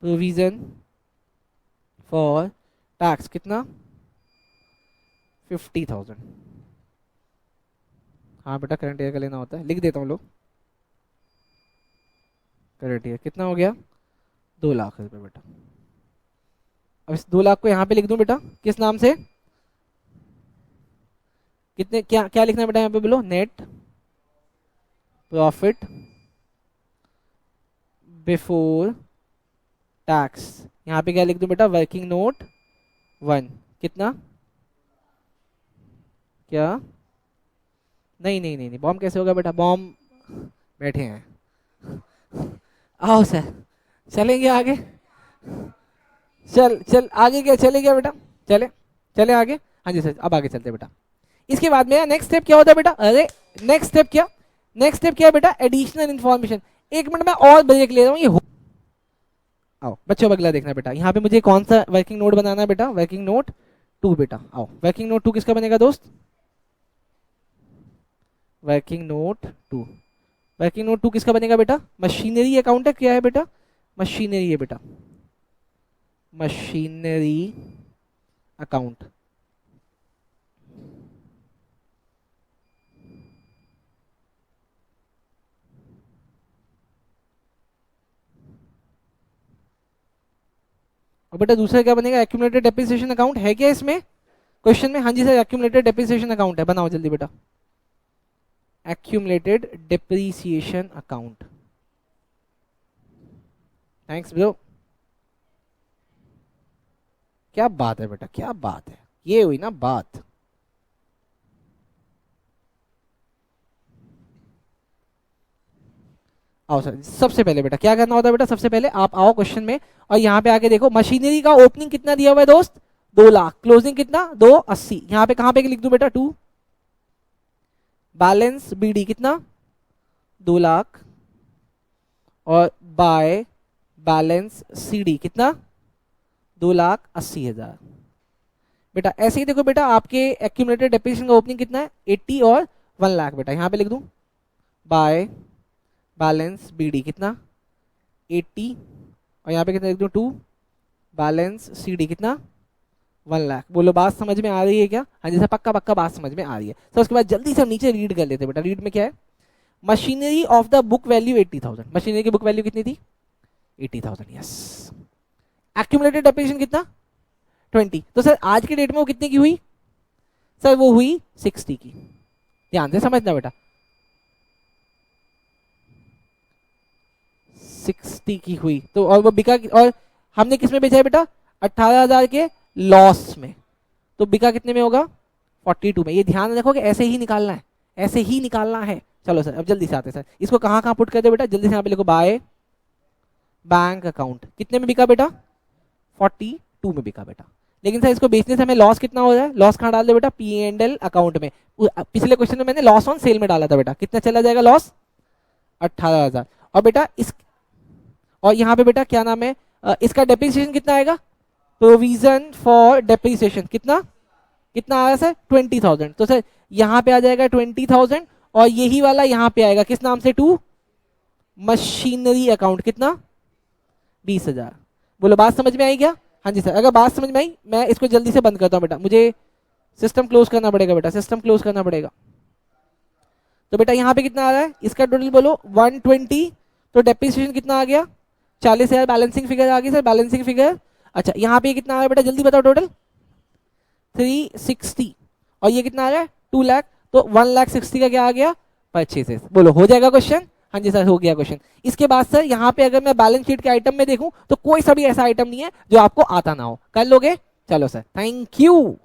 प्रोविजन फॉर टैक्स कितना 50,000। हाँ बेटा करंट ईयर का लेना होता है, लिख देता हूँ लो, करंट ईयर कितना हो गया 2 लाख रुपए बेटा। अब इस 2 लाख को यहाँ पे लिख दूं बेटा किस नाम से, कितने क्या क्या लिखना है बेटा यहाँ पे बोलो, नेट प्रॉफिट बिफोर टैक्स। यहाँ पे क्या लिख दूं बेटा, वर्किंग नोट 1 कितना, क्या नहीं नहीं नहीं नहीं, बॉम्ब कैसे होगा बेटा, बॉम्ब बैठे हैं। आओ सर चलेंगे आगे, चल आगे क्या चले गया बेटा, चले चले आगे। हाँ जी सर, अब आगे चलते बेटा। इसके बाद मेरा नेक्स्ट स्टेप क्या होता है बेटा, अरे नेक्स्ट स्टेप क्या, नेक्स्ट स्टेप क्या है बेटा, एडिशनल इन्फॉर्मेशन। एक मिनट में और ब्रेक ले रहा हूँ, ये आओ बच्चों अगला देखना बेटा, यहाँ पे मुझे कौन सा वर्किंग नोट बनाना है बेटा, वर्किंग नोट 2 बेटा। आओ वर्किंग नोट 2 किसका बनेगा दोस्त, वर्किंग नोट 2, वर्किंग नोट 2 किसका बनेगा बेटा, मशीनरी अकाउंट है, क्या है बेटा, मशीनरी है बेटा, मशीनरी अकाउंट। और बेटा दूसरा क्या बनेगा, एक्यूमुलेटेड डेप्रिसिएशन अकाउंट है क्या इसमें क्वेश्चन में, हाँ जी सर एक्यूमुलेटेड डेप्रिसिएशन अकाउंट है, बनाओ जल्दी बेटा, accumulated depreciation account. Thanks bro, क्या बात है बेटा, क्या बात है, ये हुई ना बात। आओ सर, सबसे पहले बेटा क्या करना होता है बेटा, सबसे पहले आप आओ क्वेश्चन में और यहाँ पे आके देखो मशीनरी का ओपनिंग कितना दिया हुआ है दोस्त 2 लाख, क्लोजिंग कितना 280, यहाँ पे कहाँ पे लिख दूं बेटा 2, बैलेंस बीडी कितना 2 लाख, और बाय बैलेंस सीडी कितना 2,80,000। बेटा ऐसे ही देखो बेटा, आपके एक्यूमुलेटेड डेप्रिसिएशन का ओपनिंग कितना है 80 और 1 लाख बेटा, यहाँ पे लिख दूं बाय बैलेंस बीडी कितना 80, और यहाँ पे कितना लिख दूं 2, बैलेंस सीडी कितना 1 लाख। बोलो बात समझ में आ रही है क्या, हाँ जी सर पक्का पक्का बात समझ में आ रही है। तो उसके बाद जल्दी से हम नीचे रीड कर लेते हैं बेटा, रीड में क्या है, machinery of the book value 80,000, machinery की बुक वैल्यू कितनी थी 80,000, यस। एक्यूमुलेटेड डेप्रिसिएशन कितना 20, तो सर आज के डेट में वो कितने की हुई, सर वो हुई 60 की, ध्यान से समझना बेटा, 60 की हुई तो, और वो बिका, और हमने किस में बेचा है बेटा? 18,000 के लॉस में, तो बिका कितने में होगा? 42 में। ये ध्यान रखो कि ऐसे ही निकालना है, ऐसे ही निकालना है। चलो सर अब जल्दी से आते हैं सर, इसको कहाँ कहाँ पुट कर दो बेटा? जल्दी से यहाँ पे लिखो बाय बैंक अकाउंट। कितने में बिका बेटा? 42 में बिका बेटा। लेकिन सर इसको बेचने से हमें लॉस कितना हो रहा है? लॉस कहाँ डाल दो बेटा? P&L अकाउंट में। पिछले क्वेश्चन में मैंने लॉस ऑन सेल में डाला था बेटा, कितना चला जाएगा लॉस? 18,000। और बेटा इस, और यहाँ पे बेटा क्या नाम है, इसका डेप्रिसिएशन कितना आएगा? प्रोविजन फॉर डेप्रिसिएशन कितना कितना आया सर? 20,000। तो सर यहाँ पे आ जाएगा 20,000, और यही वाला यहाँ पे आएगा किस नाम से? To machinery account. कितना? 20,000। बोलो बात समझ में आई क्या? हाँ जी सर, अगर बात समझ में आई मैं इसको जल्दी से बंद करता हूँ बेटा, मुझे सिस्टम क्लोज करना पड़ेगा बेटा, सिस्टम क्लोज करना पड़ेगा। तो बेटा यहाँ पे कितना आ रहा है? इसका टोटल बोलो 120, तो डेप्रिसिएशन कितना आ गया? 40,000। बैलेंसिंग फिगर आ गई सर, बैलेंसिंग फिगर। अच्छा यहाँ पे कितना आ रहा है बेटा? जल्दी बताओ। टोटल 360, और ये कितना आ रहा है? 2 लाख। तो 1,60,000 का क्या आ गया? परचेसेस। बोलो हो जाएगा क्वेश्चन? हाँ जी सर हो गया क्वेश्चन। इसके बाद सर यहाँ पे अगर मैं बैलेंस शीट के आइटम में देखूं तो कोई सा भी ऐसा आइटम नहीं है जो आपको आता ना हो। कर लोगे? चलो सर, थैंक यू।